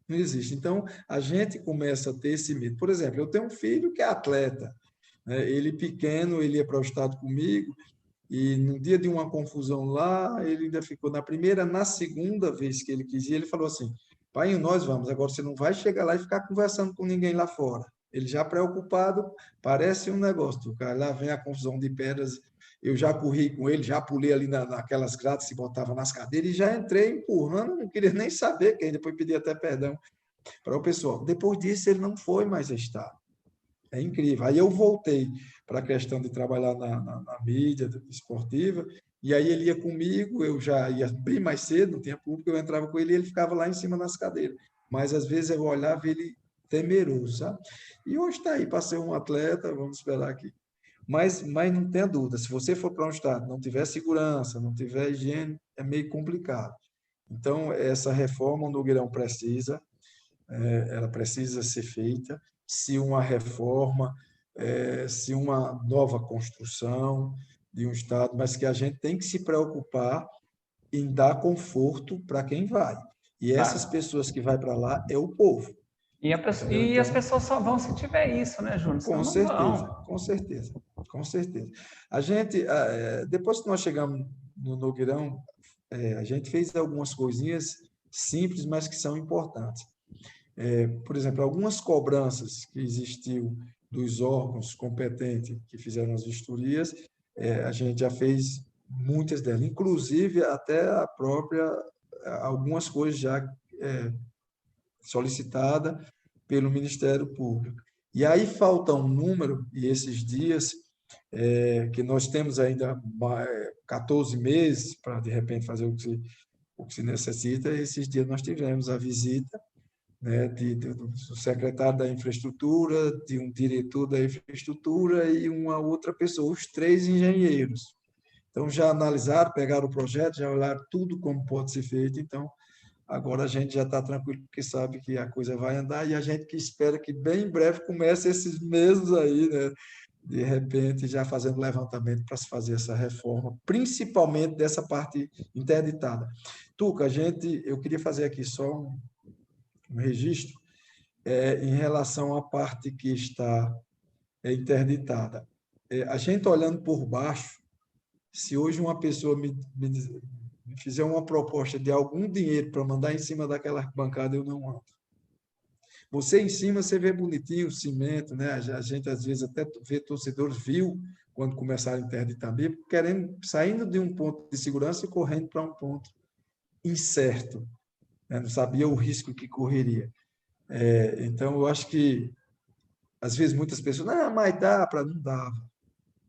não existe. Então, a gente começa a ter esse medo. Por exemplo, eu tenho um filho que é atleta, né? Ele pequeno, ele ia para o estado comigo, e no dia de uma confusão lá, ele ainda ficou na segunda vez que ele quis ir, ele falou assim: pai, nós vamos, agora você não vai chegar lá e ficar conversando com ninguém lá fora. Ele já preocupado, parece um negócio, cara. Lá vem a confusão de pedras. Eu já corri com ele, já pulei ali naquelas grades, se botava nas cadeiras e já entrei empurrando, não queria nem saber, que depois pedi até perdão para o pessoal. Depois disso, ele não foi mais estar. É incrível. Aí eu voltei para a questão de trabalhar na mídia esportiva, e aí ele ia comigo, eu já ia bem mais cedo, não tinha público, eu entrava com ele e ele ficava lá em cima nas cadeiras. Mas às vezes eu olhava ele temeroso, sabe? E hoje está aí, para ser um atleta, vamos esperar aqui. Mas não tenha dúvida, se você for para um estado, não tiver segurança, não tiver higiene, é meio complicado. Então, essa reforma o Nogueirão precisa, ela precisa ser feita, se uma reforma, se uma nova construção de um Estado, mas que a gente tem que se preocupar em dar conforto para quem vai. E essas Claro. pessoas que vai para lá é o povo, entendeu? E as Então, pessoas só vão se tiver isso, né, Júnior? Senão com não certeza, vão. com certeza, com certeza. A gente, depois que nós chegamos no Nogueirão, a gente fez algumas coisinhas simples, mas que são importantes. Por exemplo, algumas cobranças que existiu dos órgãos competentes que fizeram as vistorias, a gente já fez muitas delas, inclusive até a própria, algumas coisas já solicitada pelo Ministério Público. E aí falta um número, e esses dias, que nós temos ainda 14 meses para, de repente, fazer o que se necessita, esses dias nós tivemos a visita, né, do secretário da infraestrutura, de um diretor da infraestrutura e uma outra pessoa, os três engenheiros. Então, já analisaram, pegaram o projeto, já olharam tudo como pode ser feito, então, agora a gente já está tranquilo, porque sabe que a coisa vai andar e a gente que espera que bem em breve comece esses meses aí, né? De repente, já fazendo levantamento para se fazer essa reforma, principalmente dessa parte interditada. Tuca, eu queria fazer aqui só um registro em relação à parte que está interditada. A gente olhando por baixo, se hoje uma pessoa me fizer uma proposta de algum dinheiro para mandar em cima daquela bancada, eu não ando. Você em cima, você vê bonitinho o cimento, né? A gente às vezes até vê torcedores, viu quando começaram a interditar mesmo, querendo, saindo de um ponto de segurança e correndo para um ponto incerto, né? Não sabia o risco que correria. Então, eu acho que, às vezes, muitas pessoas, não, mas dá para, não dava.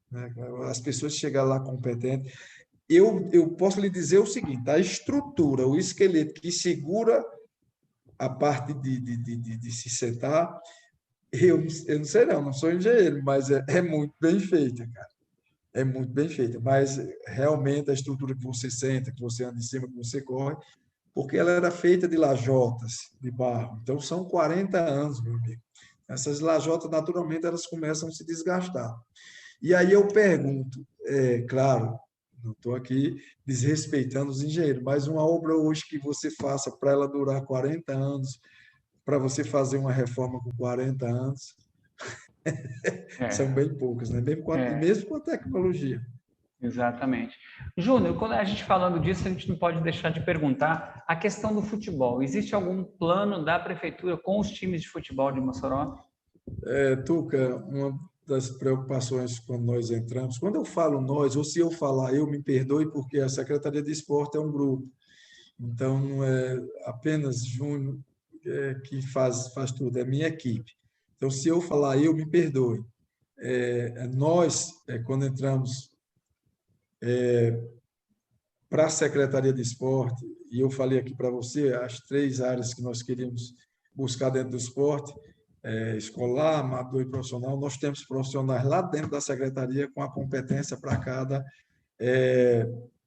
Né? As pessoas chegam lá competentes. Eu posso lhe dizer o seguinte, a estrutura, o esqueleto que segura a parte de se sentar, eu não sei não sou engenheiro, mas é muito bem feita, cara. É muito bem feita, mas realmente a estrutura que você senta, que você anda em cima, que você corre, porque ela era feita de lajotas de barro. Então, são 40 anos, meu amigo. Essas lajotas, naturalmente, elas começam a se desgastar. E aí eu pergunto, claro, não estou aqui desrespeitando os engenheiros, mas uma obra hoje que você faça para ela durar 40 anos, para você fazer uma reforma com 40 anos, são É, bem poucas, né? é, Mesmo com a tecnologia. exatamente. Júnior, quando a gente falando disso, a gente não pode deixar de perguntar a questão do futebol. Existe algum plano da prefeitura com os times de futebol de Mossoró? Tuca, uma das preocupações quando nós entramos, quando eu falo nós, ou se eu falar eu, me perdoe, porque a Secretaria de Esporte é um grupo, então não é apenas Júnior que faz tudo, é minha equipe. Então, se eu falar eu, me perdoe. Nós, quando entramos para a Secretaria de Esporte, e eu falei aqui para você as três áreas que nós queríamos buscar dentro do esporte, escolar, amador e profissional, nós temos profissionais lá dentro da secretaria com a competência para cada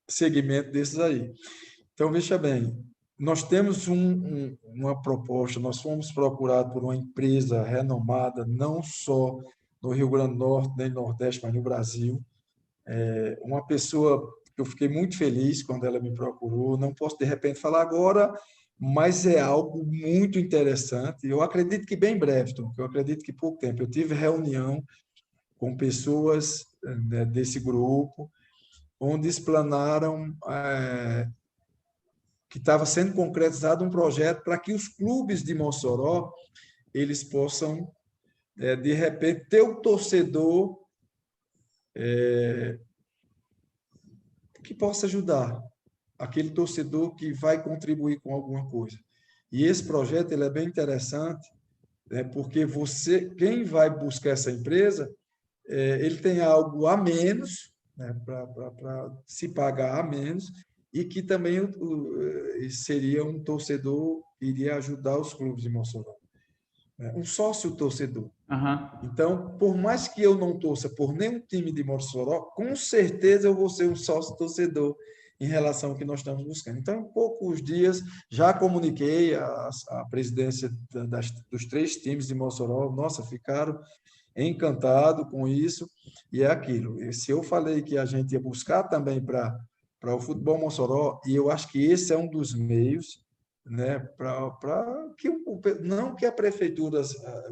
segmento desses aí. Então, veja bem, nós temos uma proposta, nós fomos procurados por uma empresa renomada, não só no Rio Grande do Norte, nem no Nordeste, mas no Brasil, uma pessoa Eu fiquei muito feliz quando ela me procurou. Não posso, de repente, falar agora, mas é algo muito interessante. Eu acredito que bem breve, Tom, eu acredito que pouco tempo. Eu tive reunião com pessoas, né, desse grupo, onde explanaram que estava sendo concretizado um projeto para que os clubes de Mossoró eles possam, de repente, ter o torcedor que possa ajudar, aquele torcedor que vai contribuir com alguma coisa. E esse projeto ele é bem interessante, né, porque quem vai buscar essa empresa, ele tem algo a menos, né, para se pagar a menos, e que também seria um torcedor que iria ajudar os clubes de Mossoró, né, um sócio torcedor. Aham. Então, por mais que eu não torça por nenhum time de Mossoró, com certeza eu vou ser um sócio torcedor em relação ao que nós estamos buscando. Então, em poucos dias, já comuniquei a presidência dos 3 times de Mossoró. Nossa, ficaram encantados com isso. E é aquilo. E se eu falei que a gente ia buscar também para o futebol Mossoró, e eu acho que esse é um dos meios, né, para que não que a prefeitura,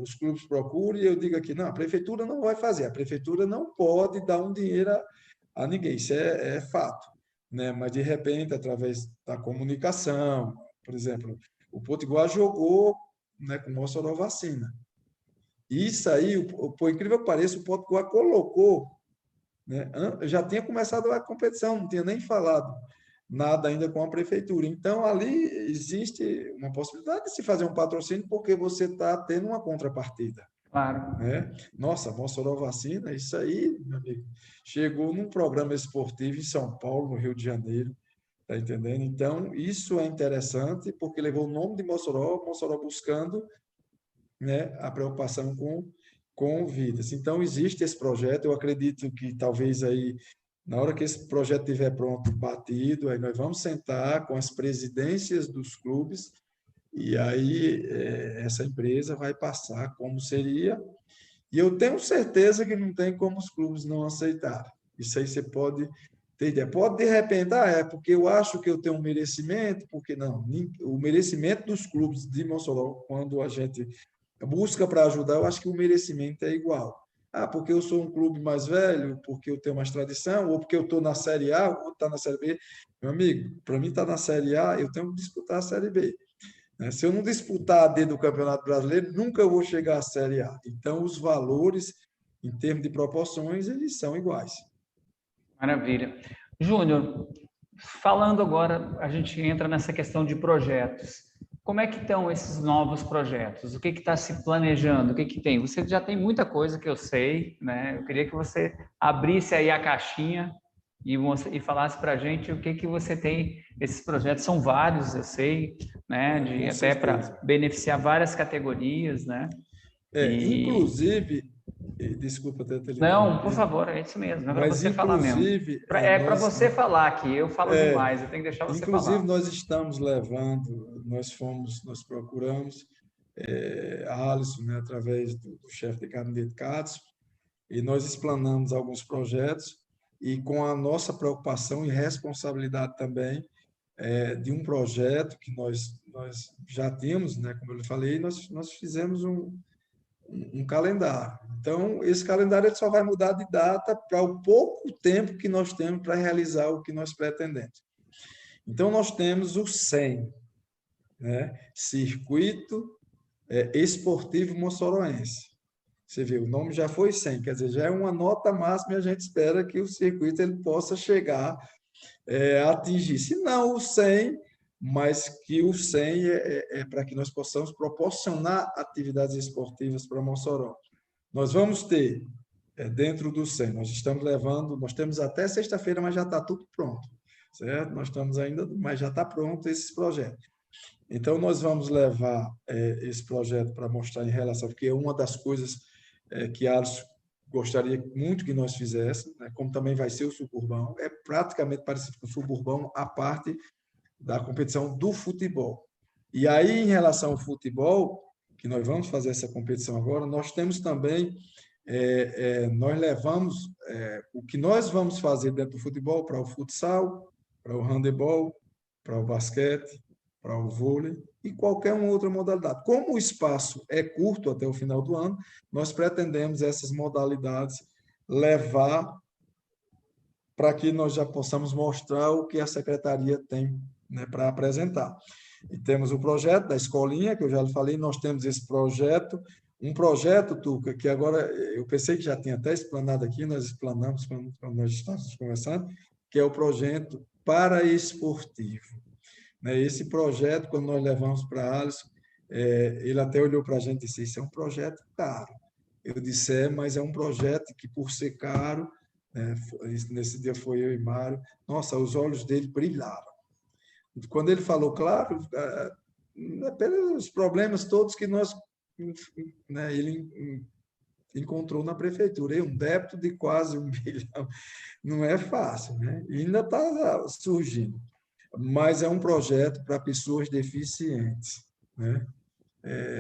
os clubes procurem, e eu diga que não, a prefeitura não vai fazer, a prefeitura não pode dar um dinheiro a ninguém, isso é fato, né? Mas de repente, através da comunicação, por exemplo, o Potiguar jogou, né, com o Mossoró Vacina. Isso aí, por incrível que pareça, o Potiguar colocou, né? Já tinha começado a competição, não tinha nem falado nada ainda com a prefeitura. Então, ali existe uma possibilidade de se fazer um patrocínio, porque você está tendo uma contrapartida, Claro. né? Nossa, Mossoró Vacina, isso aí, meu amigo, chegou num programa esportivo em São Paulo, no Rio de Janeiro, tá entendendo? Então, isso é interessante, porque levou o nome de Mossoró, Mossoró buscando, né, a preocupação com vidas. Então, existe esse projeto, eu acredito que talvez aí, na hora que esse projeto estiver pronto, batido, aí nós vamos sentar com as presidências dos clubes e aí essa empresa vai passar como seria. E eu tenho certeza que não tem como os clubes não aceitarem. Isso aí você pode ter ideia. Pode, de repente, é porque eu acho que eu tenho um merecimento, porque não. O merecimento dos clubes de Mossoró, quando a gente busca para ajudar, eu acho que o merecimento é igual. Porque eu sou um clube mais velho, porque eu tenho mais tradição, ou porque eu estou na Série A, ou está na Série B. Meu amigo, para mim estar na Série A, eu tenho que disputar a Série B, né? Se eu não disputar dentro do Campeonato Brasileiro, nunca vou chegar à Série A. Então, os valores, em termos de proporções, eles são iguais. Maravilha. Júnior, falando agora, a gente entra nessa questão de projetos. Como é que estão esses novos projetos? O que está se planejando? O que tem? Você já tem muita coisa que eu sei, né? Eu queria que você abrisse aí a caixinha e falasse para a gente o que você tem. Esses projetos são vários, eu sei, né? Até para beneficiar várias categorias, né? Inclusive, desculpa ter te Não, por interrompido, favor, é isso mesmo, é para mas você falar mesmo. inclusive É para você falar aqui, eu falo demais, eu tenho que deixar você inclusive falar. nós estamos levando, nós procuramos a Alisson, né, através do chefe de gabinete Cássio, e nós explanamos alguns projetos e com a nossa preocupação e responsabilidade também de um projeto que nós já tínhamos, né, como eu lhe falei, nós fizemos um calendário. Então, esse calendário ele só vai mudar de data para o pouco tempo que nós temos para realizar o que nós pretendemos. Então, nós temos o CEM, né? Circuito Esportivo Mossoroense. Você vê, o nome já foi 100, quer dizer, já é uma nota máxima e a gente espera que o circuito ele possa chegar a atingir, se não o 100, mas que o 100 é para que nós possamos proporcionar atividades esportivas para Mossoró. Nós vamos ter, dentro do 100, nós estamos levando, nós temos até sexta-feira, mas já está tudo pronto, certo? Nós estamos ainda, mas já está pronto esses projetos. Então, nós vamos levar esse projeto para mostrar em relação, porque é uma das coisas que a Alisson gostaria muito que nós fizéssemos, né? Como também vai ser o suburbão, é praticamente parecido com o suburbão, a parte da competição do futebol. E aí, em relação ao futebol, que nós vamos fazer essa competição agora, nós temos também nós levamos o que nós vamos fazer dentro do futebol para o futsal, para o handebol, para o basquete, para o vôlei e qualquer uma outra modalidade. Como o espaço é curto até o final do ano, nós pretendemos essas modalidades levar para que nós já possamos mostrar o que a secretaria tem, né, para apresentar. E temos o projeto da escolinha, que eu já lhe falei, nós temos esse projeto, um projeto, Tuca, que agora eu pensei que já tinha até explanado aqui, nós explanamos quando nós estávamos conversando, que é o projeto paraesportivo. Esse projeto, quando nós levamos para Alisson, ele até olhou para a gente e disse, isso é um projeto caro. Eu disse, mas é um projeto que, por ser caro, nesse dia foi eu e Mário, nossa, os olhos dele brilharam. Quando ele falou, claro, pelos problemas todos que ele encontrou na prefeitura, e um débito de quase 1 bilhão, não é fácil, né? E ainda está surgindo. Mas é um projeto para pessoas deficientes, né?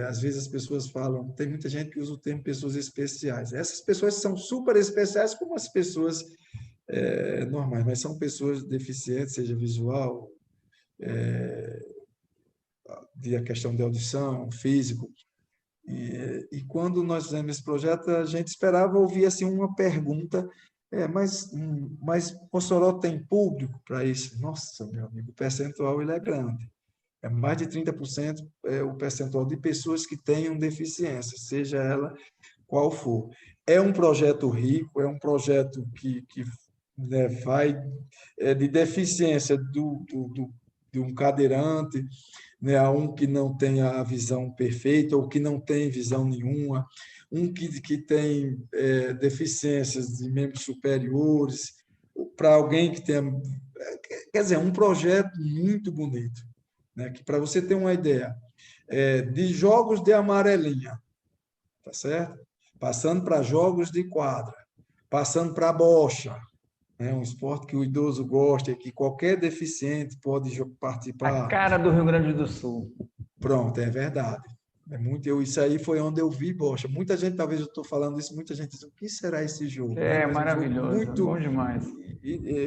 Às vezes as pessoas falam, tem muita gente que usa o termo pessoas especiais. Essas pessoas são super especiais como as pessoas normais, mas são pessoas deficientes, seja visual, de a questão de audição, físico. E quando nós fizemos esse projeto, a gente esperava ouvir assim, uma pergunta, mas Mossoró tem público para isso? Nossa, meu amigo, o percentual ele é grande. É mais de 30% o percentual de pessoas que tenham deficiência, seja ela qual for. É um projeto rico, é um projeto que né, vai de deficiência de um cadeirante, né, a um que não tem a visão perfeita ou que não tem visão nenhuma, um que tem deficiências de membros superiores, para alguém que tem... Quer dizer, um projeto muito bonito, né, que, para você ter uma ideia, de jogos de amarelinha, tá certo? Passando para jogos de quadra, passando para bocha, né, um esporte que o idoso gosta e que qualquer deficiente pode A participar. cara do Rio Grande do Sul. Pronto, é verdade. Isso aí foi onde eu vi bocha. Muita gente, talvez eu estou falando isso, muita gente diz, o que será esse jogo? Né? É Mas um jogo maravilhoso, muito... bom demais.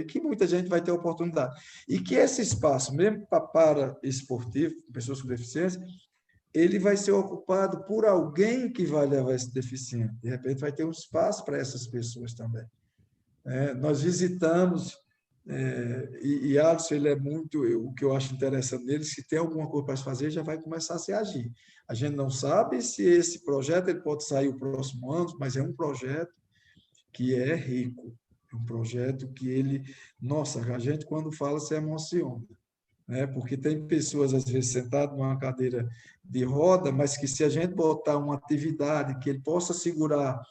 que muita gente vai ter oportunidade. E que esse espaço, mesmo para esportivo, pessoas com deficiência, ele vai ser ocupado por alguém que vai levar esse deficiente. De repente, vai ter um espaço para essas pessoas também. Nós visitamos, e Alisson, ele é muito, o que eu acho interessante nele, se tem alguma coisa para se fazer, já vai começar a se agir. A gente não sabe se esse projeto ele pode sair o próximo ano, mas é um projeto que é rico, é um projeto que ele, nossa, a gente quando fala se emociona, né? Porque tem pessoas, às vezes, sentadas numa cadeira de roda, mas que se a gente botar uma atividade que ele possa segurar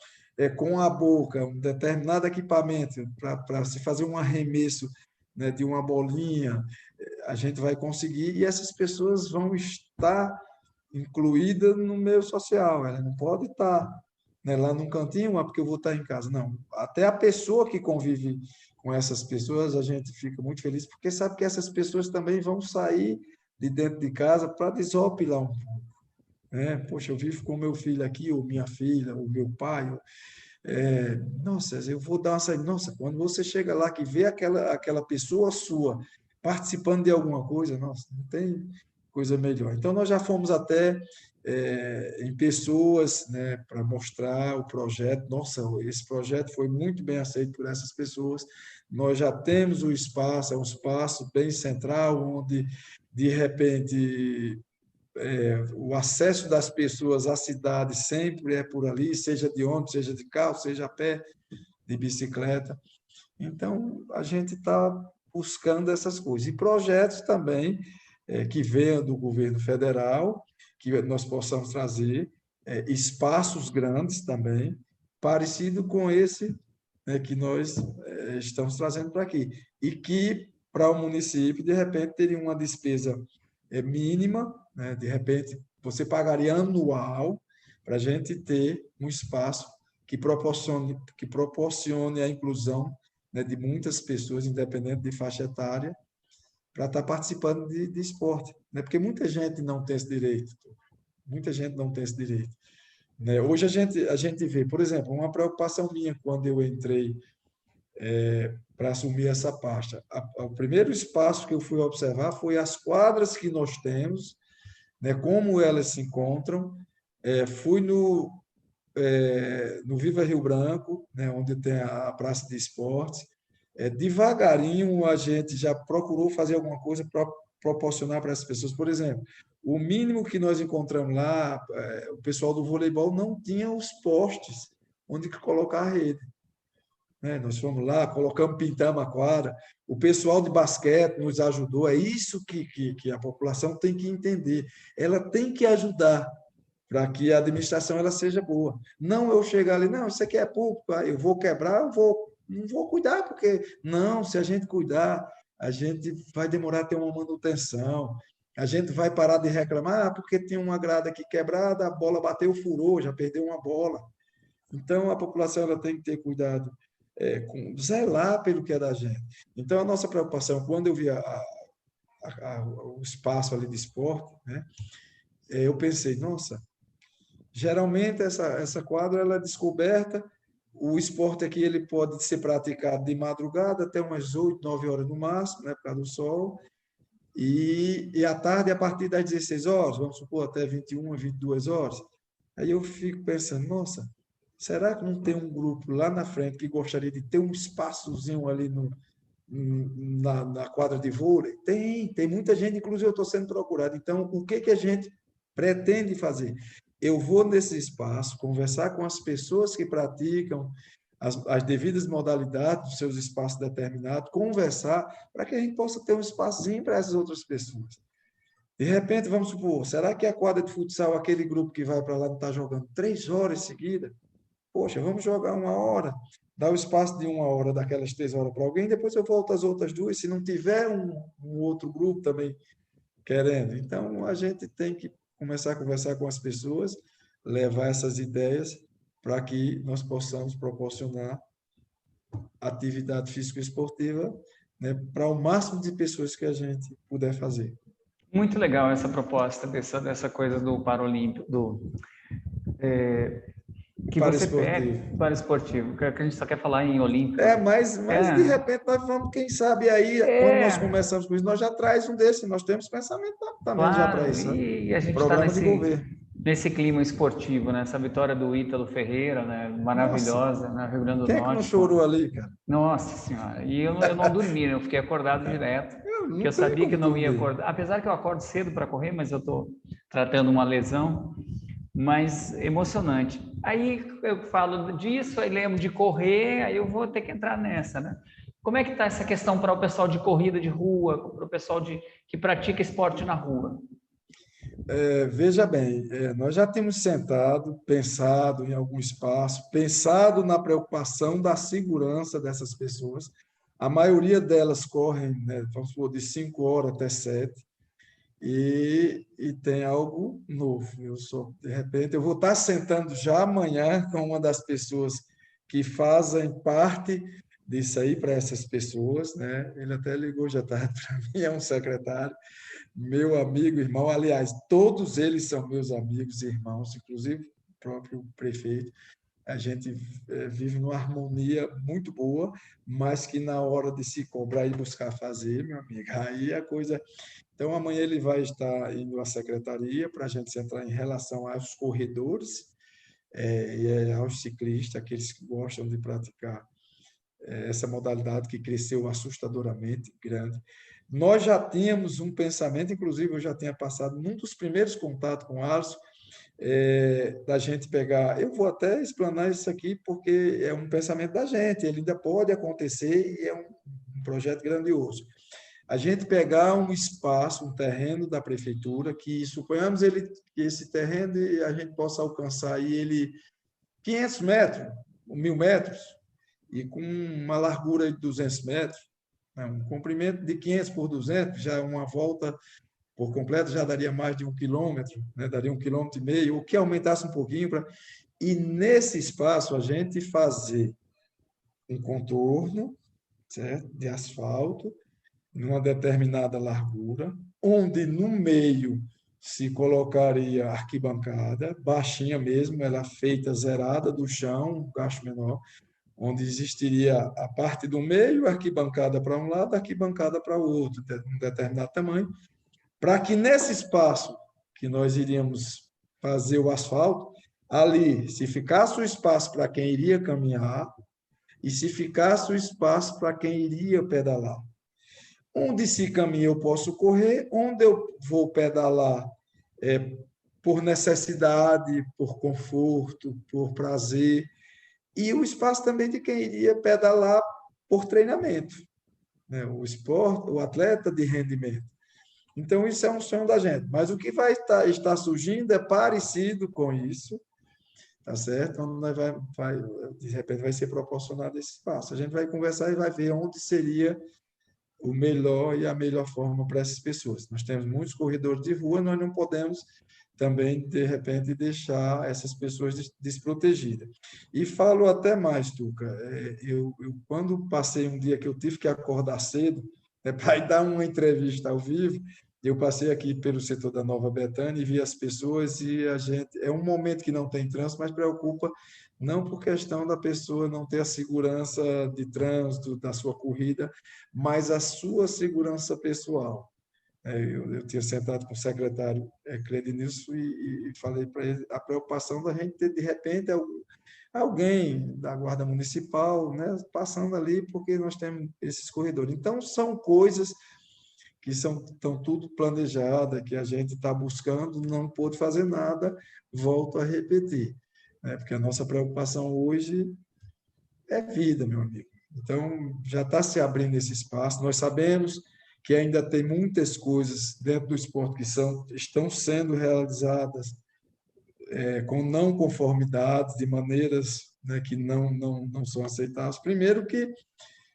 com a boca um determinado equipamento para se fazer um arremesso, né, de uma bolinha, a gente vai conseguir e essas pessoas vão estar incluídas no meio social, ela não pode estar, né, lá num cantinho, porque eu vou estar em casa. Não, até a pessoa que convive com essas pessoas, a gente fica muito feliz, porque sabe que essas pessoas também vão sair de dentro de casa para desopilar um pouco. Né? Poxa, eu vivo com meu filho aqui, ou minha filha, ou meu pai. Nossa, eu vou dar uma saída. Nossa, quando você chega lá que vê aquela pessoa sua participando de alguma coisa, nossa, não tem coisa melhor. Então, nós já fomos até em pessoas, né, para mostrar o projeto. Nossa, esse projeto foi muito bem aceito por essas pessoas. Nós já temos o espaço, é um espaço bem central, onde, de repente, o acesso das pessoas à cidade sempre é por ali, seja de ônibus, seja de carro, seja a pé, de bicicleta. Então, a gente está buscando essas coisas. E projetos também que venham do governo federal, que nós possamos trazer espaços grandes também, parecido com esse, né, que nós estamos trazendo para aqui. E que, para o município, de repente, teria uma despesa mínima, né? De repente, você pagaria anual para a gente ter um espaço que proporcione a inclusão, né, de muitas pessoas, independente de faixa etária, para estar participando de esporte. Né? Porque muita gente não tem esse direito. Muita gente não tem esse direito. né? Hoje a gente vê, por exemplo, uma preocupação minha quando eu entrei para assumir essa pasta. O primeiro espaço que eu fui observar foi as quadras que nós temos, né, como elas se encontram. Fui no Viva Rio Branco, né, onde tem a Praça de Esportes. Devagarinho a gente já procurou fazer alguma coisa para proporcionar para essas pessoas. Por exemplo, o mínimo que nós encontramos lá, o pessoal do voleibol não tinha os postes onde colocar a rede, né? Nós fomos lá, colocamos, pintamos a quadra. O pessoal de basquete nos ajudou. É isso que a população tem que entender. Ela tem que ajudar para que a administração ela seja boa. Não eu chegar ali, não, isso aqui é público, eu vou quebrar, não vou cuidar, porque não, se a gente cuidar, a gente vai demorar a ter uma manutenção, a gente vai parar de reclamar porque tem uma grada aqui quebrada, a bola bateu, furou, já perdeu uma bola. Então, a população ela tem que ter cuidado, zelar pelo que é da gente. Então, a nossa preocupação, quando eu vi o espaço ali de esporte, né, eu pensei, nossa, geralmente essa quadra ela é descoberta, o esporte aqui ele pode ser praticado de madrugada até umas 8, 9 horas no máximo, né, por causa do sol, e à tarde a partir das 16 horas, vamos supor até 21, 22 horas. Aí eu fico pensando, nossa, será que não tem um grupo lá na frente que gostaria de ter um espaçozinho ali na quadra de vôlei? Tem muita gente, inclusive eu estou sendo procurado. Então, o que a gente pretende fazer? Eu vou nesse espaço, conversar com as pessoas que praticam as devidas modalidades dos seus espaços determinados, conversar para que a gente possa ter um espacinho para essas outras pessoas. De repente, vamos supor, será que a quadra de futsal, aquele grupo que vai para lá, não está jogando 3 horas seguidas? Poxa, vamos jogar 1 hora, dá o espaço de 1 hora, daquelas 3 horas para alguém, depois eu volto às outras duas, se não tiver um outro grupo também querendo. Então, a gente tem que começar a conversar com as pessoas, levar essas ideias para que nós possamos proporcionar atividade físico-esportiva, né, para o máximo de pessoas que a gente puder fazer. Muito legal essa proposta dessa coisa do Paralímpico, que Para você esportivo. pega para esportivo, que a gente só quer falar em olímpico, né? Mas de repente nós vamos, quem sabe aí, quando nós É, começamos com isso, nós já traz um desse, nós temos pensamento também já para claro, isso, né? e a gente está Programa de governo. nesse clima esportivo, né? Essa vitória do Ítalo Ferreira, né? Nossa, Maravilhosa, no Rio Grande do quem é que não Norte. chorou ali, cara? Nossa Senhora, e eu não dormi, né? Eu fiquei acordado direto, porque eu Não tem sabia que como não ia dormir. acordar, apesar que eu acordo cedo para correr, mas eu estou tratando uma lesão, mas emocionante. Aí eu falo disso, aí lembro de correr, aí eu vou ter que entrar nessa, né? Como é que está essa questão para o pessoal de corrida de rua, para o pessoal que pratica esporte na rua? Veja bem, nós já temos sentado, pensado em algum espaço, pensado na preocupação da segurança dessas pessoas. A maioria delas correm, né, vamos supor, de 5 horas até 7, e tem algo novo. De repente, eu vou estar sentando já amanhã com uma das pessoas que fazem parte disso aí para essas pessoas, né? Ele até ligou já tarde para mim, é um secretário, meu amigo, irmão. Aliás, todos eles são meus amigos e irmãos, inclusive o próprio prefeito. A gente vive numa harmonia muito boa, mas que na hora de se cobrar e buscar fazer, meu amigo, aí a coisa. Então, amanhã ele vai estar indo à secretaria para a gente centrar em relação aos corredores e aos ciclistas, aqueles que gostam de praticar essa modalidade que cresceu assustadoramente grande. Nós já tínhamos um pensamento, inclusive eu já tinha passado num dos primeiros contatos com o Alisson, da gente pegar. Eu vou até explanar isso aqui, porque é um pensamento da gente, ele ainda pode acontecer e é um projeto grandioso. A gente pegar um espaço, um terreno da prefeitura, que suponhamos que esse terreno a gente possa alcançar aí ele 500 metros, 1.000 metros, e com uma largura de 200 metros, né? Um comprimento de 500 por 200, já uma volta por completo já daria mais de 1 quilômetro, né? Daria 1,5 quilômetros, o que aumentasse um pouquinho. E nesse espaço a gente fazer um contorno, certo? De asfalto, numa determinada largura, onde no meio se colocaria arquibancada, baixinha mesmo, ela feita zerada do chão, um gasto menor, onde existiria a parte do meio, arquibancada para um lado, arquibancada para o outro, de um determinado tamanho, para que nesse espaço que nós iríamos fazer o asfalto, ali, se ficasse o espaço para quem iria caminhar e se ficasse o espaço para quem iria pedalar. Onde se caminha eu posso correr, onde eu vou pedalar por necessidade, por conforto, por prazer, e o espaço também de quem iria pedalar por treinamento, né? O esporte, o atleta de rendimento. Então, isso é um sonho da gente. Mas o que vai estar surgindo é parecido com isso, tá certo? Onde nós de repente, vai ser proporcionado esse espaço. A gente vai conversar e vai ver onde seria o melhor e a melhor forma para essas pessoas. Nós temos muitos corredores de rua, nós não podemos também, de repente, deixar essas pessoas desprotegidas. E falo até mais, Tuca, eu quando passei um dia que eu tive que acordar cedo, para ir dar uma entrevista ao vivo, eu passei aqui pelo setor da Nova Betânia e vi as pessoas e a gente... É um momento que não tem trânsito, mas preocupa não por questão da pessoa não ter a segurança de trânsito da sua corrida, mas a sua segurança pessoal. Eu tinha sentado com o secretário Credinilson e falei para ele a preocupação da gente ter, de repente, alguém da Guarda Municipal, né, passando ali, porque nós temos esses corredores. Então, são coisas que estão tudo planejadas, que a gente está buscando, não pôde fazer nada, volto a repetir, né, porque a nossa preocupação hoje é vida, meu amigo. Então, já está se abrindo esse espaço, nós sabemos que ainda tem muitas coisas dentro do esporte que estão sendo realizadas com não conformidades, de maneiras, né, que não são aceitáveis. Primeiro que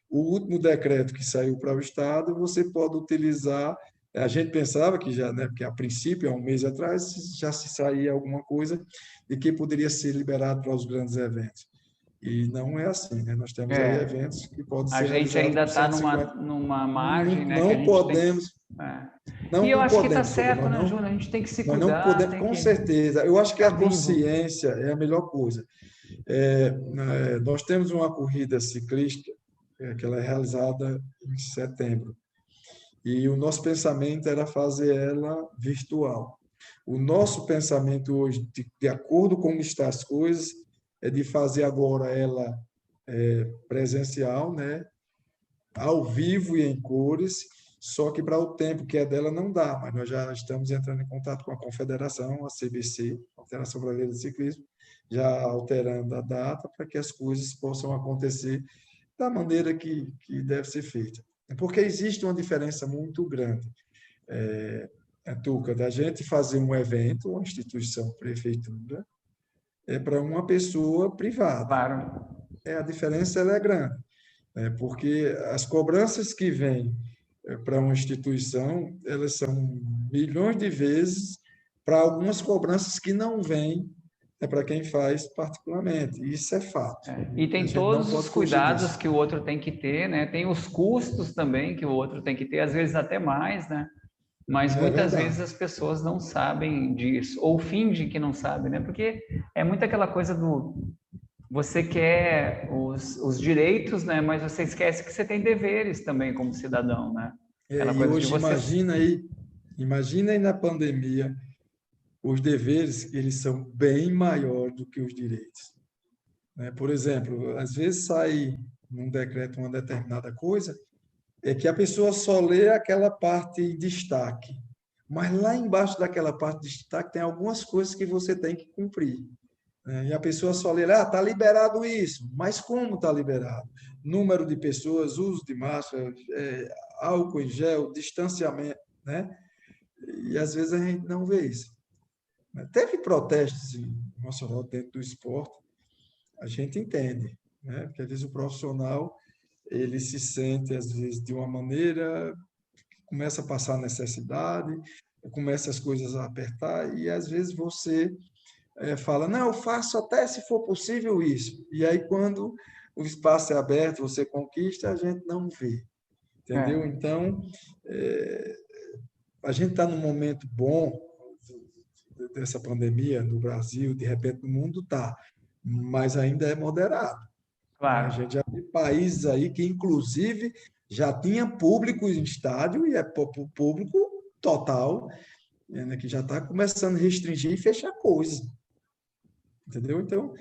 o último decreto que saiu para o Estado, você pode utilizar, a gente pensava que já, né, porque a princípio, há um mês atrás, já se saía alguma coisa de que poderia ser liberado para os grandes eventos. E não é assim, né? Nós temos aí eventos que podem A ser gente realizados ainda por está 150. numa Não, margem, né, que a não gente tem que... podemos, E eu não acho que está podemos, Tuca, certo, né, Júnior? A gente tem que se nós não cuidar, podemos, tem com que certeza. Eu acho que ficar a vivo. consciência é a melhor coisa. Nós temos uma corrida ciclística que ela é realizada em setembro. E o nosso pensamento era fazer ela virtual. O nosso pensamento hoje, de acordo com como estão as coisas, é de fazer agora ela presencial, né? Ao vivo e em cores, só que para o tempo que é dela não dá, mas nós já estamos entrando em contato com a Confederação, a CBC, a Confederação Brasileira de Ciclismo, já alterando a data para que as coisas possam acontecer da maneira que deve ser feita. Porque existe uma diferença muito grande, Tuca, da gente fazer um evento, uma instituição, prefeitura, para uma pessoa privada. Claro. A diferença ela é grande, porque as cobranças que vêm para uma instituição, elas são milhões de vezes para algumas cobranças que não vêm para quem faz particularmente. Isso é fato. E A tem gente não todos pode os fugir cuidados disso. que o outro tem que ter, né? Tem os custos também que o outro tem que ter, às vezes até mais, né? Mas É muitas vezes verdade. as pessoas não sabem disso, ou fingem que não sabem, né? Porque é muito aquela coisa do você quer os direitos, né? Mas você esquece que você tem deveres também como cidadão, né? Aquela E coisa de hoje você... imagina aí na pandemia, os deveres, eles são bem maiores do que os direitos, né? Por exemplo, às vezes sai num decreto uma determinada coisa, é que a pessoa só lê aquela parte em destaque, mas lá embaixo daquela parte de destaque tem algumas coisas que você tem que cumprir, né? E a pessoa só lê, está liberado isso, mas como está liberado? Número de pessoas, uso de máscara, álcool em gel, distanciamento, né? E às vezes a gente não vê isso. Teve protestos em Mossoró dentro do esporte, a gente entende, né? Porque às vezes o profissional ele se sente às vezes de uma maneira, começa a passar necessidade, começa as coisas a apertar e às vezes você fala, não, eu faço até se for possível isso. E aí quando o espaço é aberto, você conquista, a gente não vê, entendeu? É, Então, a gente está num momento bom, dessa pandemia no Brasil, de repente no mundo, está, mas ainda é moderado. Claro. A gente já tem países aí que, inclusive, já tinha público em estádio e é público total, né, que já está começando a restringir e fechar coisas. Entendeu? Então,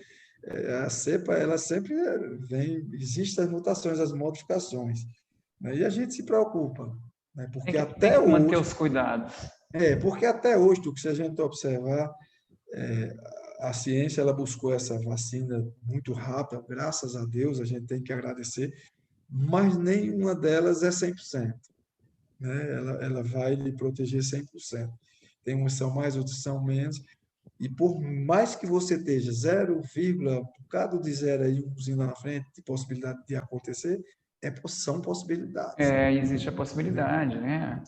a cepa, ela sempre vem, existem as mutações, as modificações, né? E a gente se preocupa, né? Porque Tem até que manter hoje, os cuidados. porque até hoje, se a gente observar, a ciência ela buscou essa vacina muito rápida, graças a Deus, a gente tem que agradecer, mas nenhuma delas é 100%, né? Ela vai lhe proteger 100%. Tem umas são mais, outras são menos, e por mais que você esteja 0, um bocado de zero aí, umzinho na frente, de possibilidade de acontecer, são possibilidades. Existe a possibilidade, né?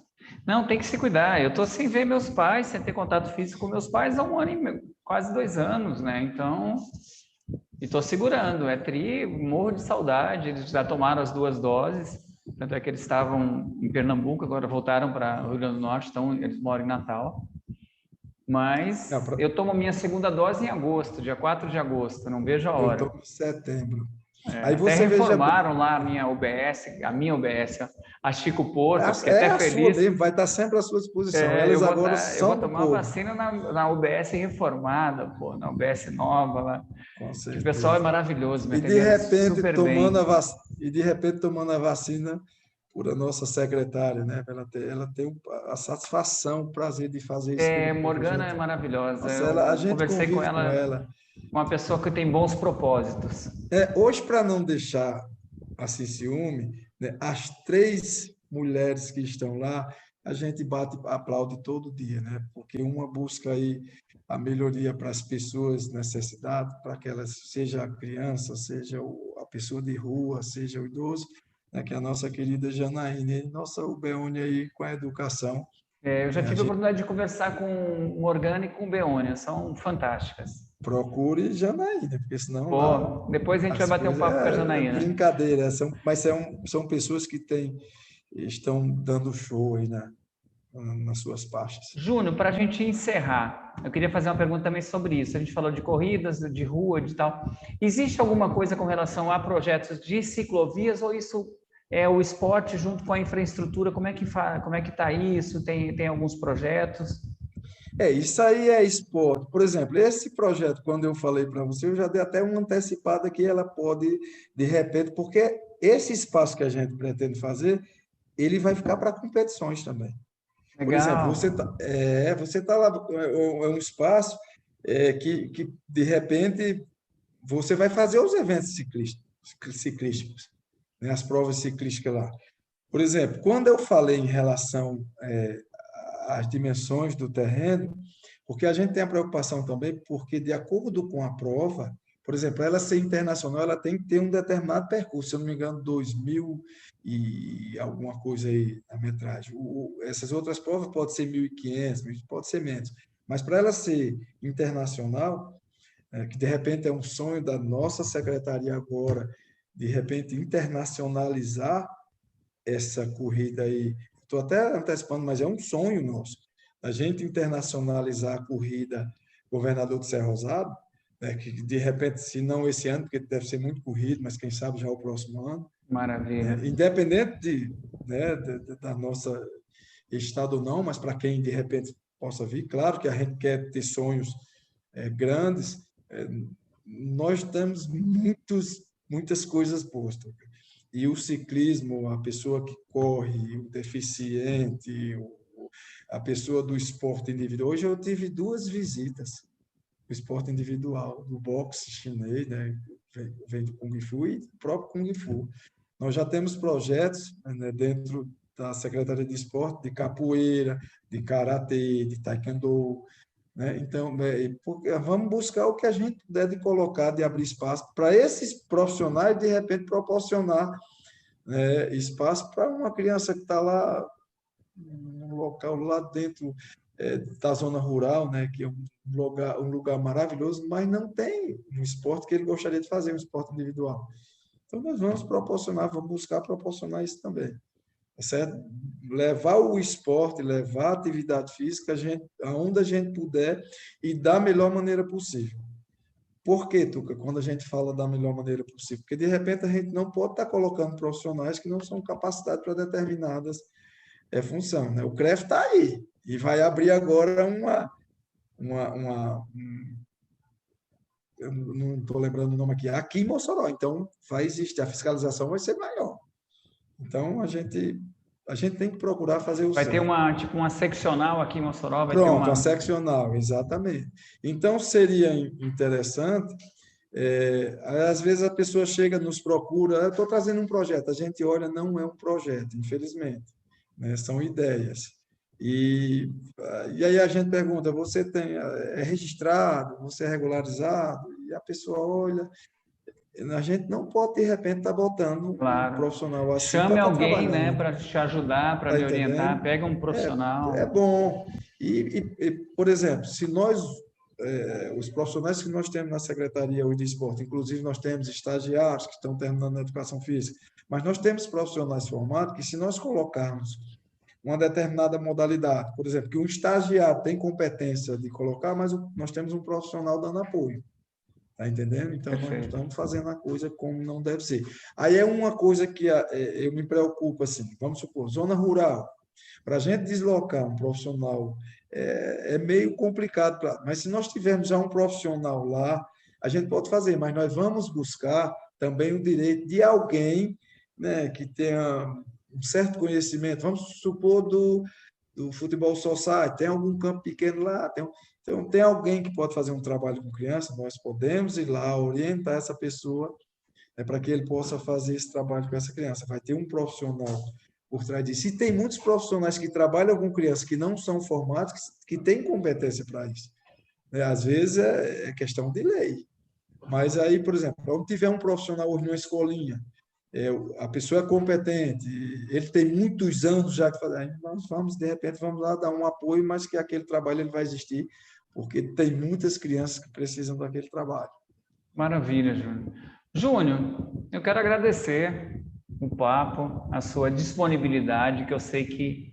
Não, tem que se cuidar. Eu estou sem ver meus pais, sem ter contato físico com meus pais há 1 ano e quase 2 anos, né? Então, e estou segurando. Morro de saudade. Eles já tomaram as 2 doses. Tanto é que eles estavam em Pernambuco, agora voltaram para o Rio Grande do Norte, então eles moram em Natal. Mas eu tomo minha segunda dose em agosto, dia 4 de agosto, não vejo a hora. Eu tomo em setembro. Aí até reformaram lá a minha UBS, a Chico Portos, que até a feliz. Sua mesmo, vai estar sempre à sua disposição. Elas agora são eu vou tomar vacina na UBS reformada, pô, na UBS nova lá. Com certeza. O pessoal é maravilhoso, me e de repente tomando a vacina por a nossa secretária, né? Ela tem a satisfação, o prazer de fazer isso. Morgana é maravilhosa. Nossa, a gente conversei com ela. Uma pessoa que tem bons propósitos. Hoje, para não deixar assim ciúme, né, as 3 mulheres que estão lá, a gente aplaude todo dia, né? Porque uma busca aí a melhoria para as pessoas necessitadas, para que elas, seja a criança, seja a pessoa de rua, seja o idoso, né? Que é a nossa querida Janaína, nossa Ubeone aí com a educação. Eu já tive a oportunidade de conversar com Morgana e com Beônia, são fantásticas. Procure Janaína, porque senão depois a gente vai bater um papo com a Janaína. Brincadeira, mas são pessoas que estão dando show aí nas suas pastas. Júnior, para a gente encerrar, eu queria fazer uma pergunta também sobre isso. A gente falou de corridas, de rua, de tal. Existe alguma coisa com relação a projetos de ciclovias ou isso é o esporte junto com a infraestrutura? Como é que está isso? Tem alguns projetos? Isso aí é esporte. Por exemplo, esse projeto, quando eu falei para você, eu já dei até uma antecipada que ela pode, de repente, porque esse espaço que a gente pretende fazer, ele vai ficar para competições também. Legal. Por exemplo, você tá lá, é um espaço que, de repente, você vai fazer os eventos ciclísticos, né, as provas ciclísticas lá. Por exemplo, quando eu falei em relação às dimensões do terreno, porque a gente tem a preocupação também, porque de acordo com a prova, por exemplo, ela ser internacional, ela tem que ter um determinado percurso, se eu não me engano, 2.000 e alguma coisa aí a metragem. Essas outras provas pode ser 1.500, pode ser menos. Mas para ela ser internacional, que de repente é um sonho da nossa secretaria agora, de repente internacionalizar essa corrida aí. Estou até antecipando, mas é um sonho nosso. A gente internacionalizar a corrida Governador de Serra Rosado, né, que de repente, se não esse ano, porque deve ser muito corrido, mas quem sabe já o próximo ano. Maravilha. Independente da nossa estado ou não, mas para quem de repente possa vir, claro que a gente quer ter sonhos grandes, nós temos muitas coisas boas. E o ciclismo, a pessoa que corre, o deficiente, a pessoa do esporte individual. Hoje eu tive 2 visitas do esporte individual, do boxe chinês, né? Vem do Kung Fu e do próprio Kung Fu. Nós já temos projetos, né, dentro da Secretaria de Esporte, de capoeira, de karatê, de taekwondo, né? Então, vamos buscar o que a gente puder de colocar, de abrir espaço para esses profissionais, de repente, proporcionar espaço para uma criança que está lá no local, lá dentro da zona rural, né? Que é um lugar maravilhoso, mas não tem um esporte que ele gostaria de fazer, um esporte individual. Então, nós vamos buscar proporcionar isso também. certo? Levar o esporte, levar a atividade física aonde a gente puder e da melhor maneira possível. Por quê, Tuca, quando a gente fala da melhor maneira possível? Porque, de repente, a gente não pode estar colocando profissionais que não são capacitados para determinadas funções, né? O CREF está aí e vai abrir agora eu não estou lembrando o nome aqui em Mossoró. Então, vai existir, a fiscalização vai ser maior. Então, a gente tem que procurar fazer o Vai ter certo. tipo uma seccional aqui em Mossoró, vai ter Pronto, a uma... seccional, exatamente. Então, seria interessante, às vezes a pessoa chega, nos procura, eu estou trazendo um projeto, a gente olha, não é um projeto, infelizmente, né? São ideias. E aí a gente pergunta, você é registrado, você é regularizado? E a pessoa olha, a gente não pode, de repente, estar botando um Claro. profissional assim para Chame estar alguém, né, trabalhando. para te ajudar, para Está lhe entendendo? orientar. Pega um É profissional. bom. Por exemplo, se nós, os profissionais que nós temos na Secretaria hoje de Esporte, inclusive nós temos estagiários que estão terminando a educação física, mas nós temos profissionais formados que, se nós colocarmos uma determinada modalidade, por exemplo, que um estagiário tem competência de colocar, mas nós temos um profissional dando apoio. Está entendendo? Então, nós não Perfeito. estamos fazendo a coisa como não deve ser. Aí é uma coisa que eu me preocupo, assim, vamos supor, zona rural. Para a gente deslocar um profissional é meio complicado, mas se nós tivermos já um profissional lá, a gente pode fazer, mas nós vamos buscar também o direito de alguém, né, que tenha um certo conhecimento, vamos supor do futebol society, tem algum campo pequeno lá, então tem alguém que pode fazer um trabalho com criança, nós podemos ir lá orientar essa pessoa, para que ele possa fazer esse trabalho com essa criança. Vai ter um profissional por trás disso. E tem muitos profissionais que trabalham com crianças que não são formados, que têm competência para isso, né? Às vezes é questão de lei. Mas aí, por exemplo, onde tiver um profissional hoje numa escolinha, a pessoa é competente, ele tem muitos anos já que fazer, aí nós vamos, de repente, vamos lá dar um apoio, mas que aquele trabalho ele vai existir, porque tem muitas crianças que precisam daquele trabalho. Maravilha, Júnior. Júnior, eu quero agradecer o papo, a sua disponibilidade, que eu sei que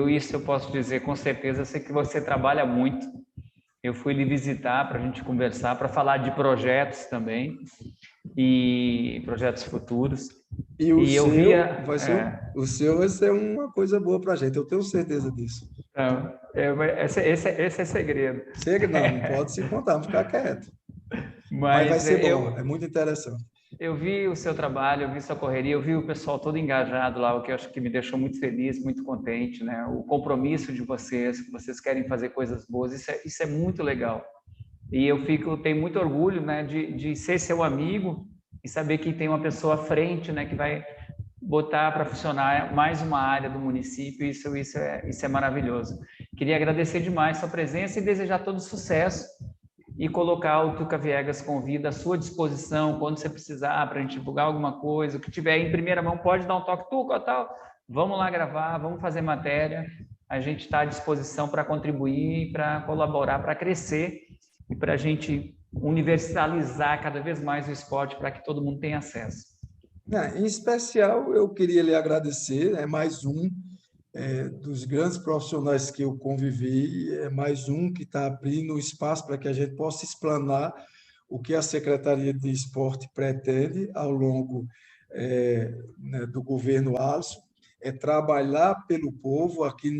isso eu posso dizer com certeza, eu sei que você trabalha muito. Eu fui lhe visitar para a gente conversar, para falar de projetos também, e projetos futuros. E o eu seu via... o seu vai ser uma coisa boa para a gente, eu tenho certeza disso. Esse é segredo. Chega, não pode se contar, vamos ficar quieto. Mas vai Mas ser bom, é muito interessante. eu vi o seu trabalho, eu vi sua correria, eu vi o pessoal todo engajado lá, o que eu acho que me deixou muito feliz, muito contente, né? O compromisso de vocês, que vocês querem fazer coisas boas, isso é muito legal. E tenho muito orgulho, né, de ser seu amigo e saber que tem uma pessoa à frente, né, que vai botar para funcionar mais uma área do município. Isso é maravilhoso. Queria agradecer demais a sua presença e desejar todo sucesso e colocar o Tuca Viegas Convida à sua disposição quando você precisar para a gente divulgar alguma coisa, o que tiver em primeira mão, pode dar um toque, Tuca, tal, vamos lá gravar, vamos fazer matéria, a gente está à disposição para contribuir, para colaborar, para crescer e para a gente universalizar cada vez mais o esporte para que todo mundo tenha acesso. Em especial, eu queria lhe agradecer, é mais um dos grandes profissionais que eu convivi, é mais um que está abrindo espaço para que a gente possa explanar o que a Secretaria de Esporte pretende ao longo né, do governo Alisson, é trabalhar pelo povo. Aqui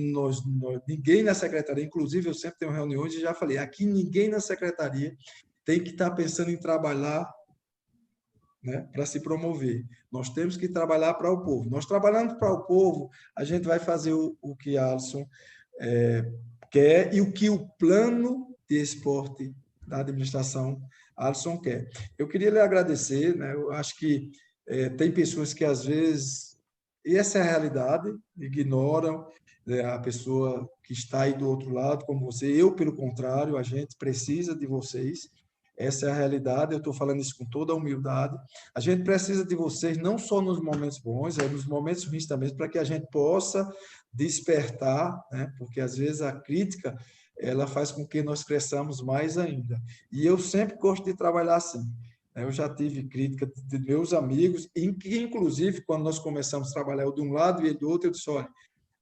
ninguém na Secretaria, inclusive eu sempre tenho reuniões e já falei, aqui ninguém na Secretaria tem que estar pensando em trabalhar, né, para se promover. Nós temos que trabalhar para o povo. Nós trabalhando para o povo, a gente vai fazer o que Alisson quer e o que o plano de esporte da administração Alisson quer. Eu queria lhe agradecer, né? Eu acho que tem pessoas que às vezes, e essa é a realidade, ignoram, né, a pessoa que está aí do outro lado, como você. Eu, pelo contrário, a gente precisa de vocês. Essa é a realidade, eu estou falando isso com toda a humildade. A gente precisa de vocês, não só nos momentos bons, nos momentos ruins também, para que a gente possa despertar, né? Porque às vezes a crítica ela faz com que nós cresçamos mais ainda. E eu sempre gosto de trabalhar assim. Eu já tive crítica de meus amigos, em que, inclusive, quando nós começamos a trabalhar eu de um lado e ele do outro, eu disse, olha,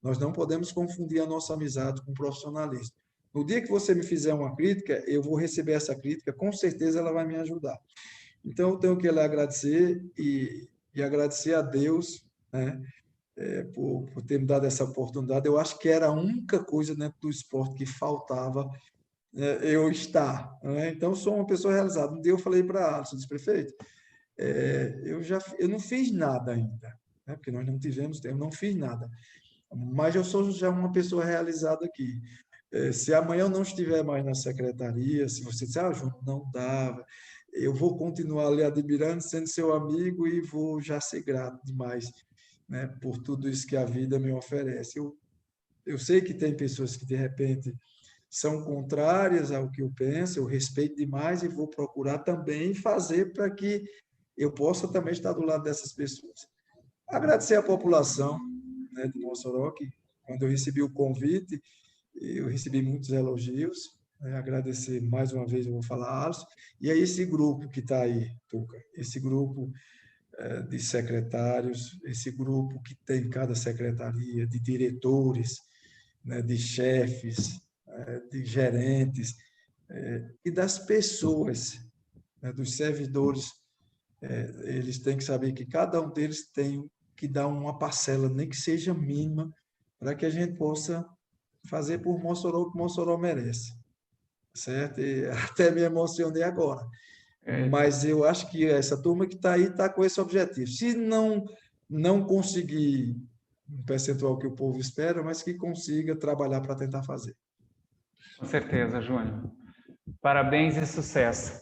nós não podemos confundir a nossa amizade com profissionalismo. No dia que você me fizer uma crítica, eu vou receber essa crítica, com certeza ela vai me ajudar. Então, eu tenho que lhe agradecer e agradecer a Deus, né, por ter me dado essa oportunidade. Eu acho que era a única coisa dentro do esporte que faltava eu estar. Né? Então, sou uma pessoa realizada. Um dia eu falei para a Alisson, disse, prefeito, eu não fiz nada ainda, né? Porque nós não tivemos tempo, não fiz nada. Mas eu sou já uma pessoa realizada aqui. Se amanhã eu não estiver mais na secretaria, se você disser, Júnior, não dava, eu vou continuar lhe admirando, sendo seu amigo e vou já ser grato demais, né, por tudo isso que a vida me oferece. Eu sei que tem pessoas que, de repente, são contrárias ao que eu penso, eu respeito demais e vou procurar também fazer para que eu possa também estar do lado dessas pessoas. Agradecer à população, né, de Mossoró, que quando eu recebi o convite, eu recebi muitos elogios, né, agradecer mais uma vez, eu vou falar, Alisson, e a esse grupo que está aí, Tuca, esse grupo de secretários, esse grupo que tem em cada secretaria, de diretores, né, de chefes, de gerentes, e das pessoas, né, dos servidores, eles têm que saber que cada um deles tem que dar uma parcela, nem que seja mínima, para que a gente possa fazer por Mossoró o que Mossoró merece, certo? E até me emocionei agora. Mas eu acho que essa turma que está aí está com esse objetivo. Se não conseguir um percentual que o povo espera, mas que consiga trabalhar para tentar fazer. Com certeza, Júnior. Parabéns e sucesso.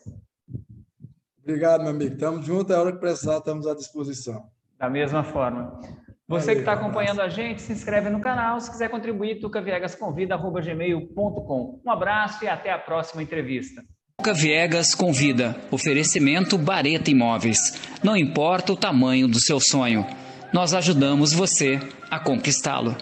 Obrigado, meu amigo. Estamos juntos, a hora que precisar, estamos à disposição. Da mesma forma. Você que está acompanhando a gente, se inscreve no canal. Se quiser contribuir, tucaviegasconvida@gmail.com. Um abraço e até a próxima entrevista. Tuca Viegas convida. Oferecimento Bareta Imóveis. Não importa o tamanho do seu sonho, nós ajudamos você a conquistá-lo.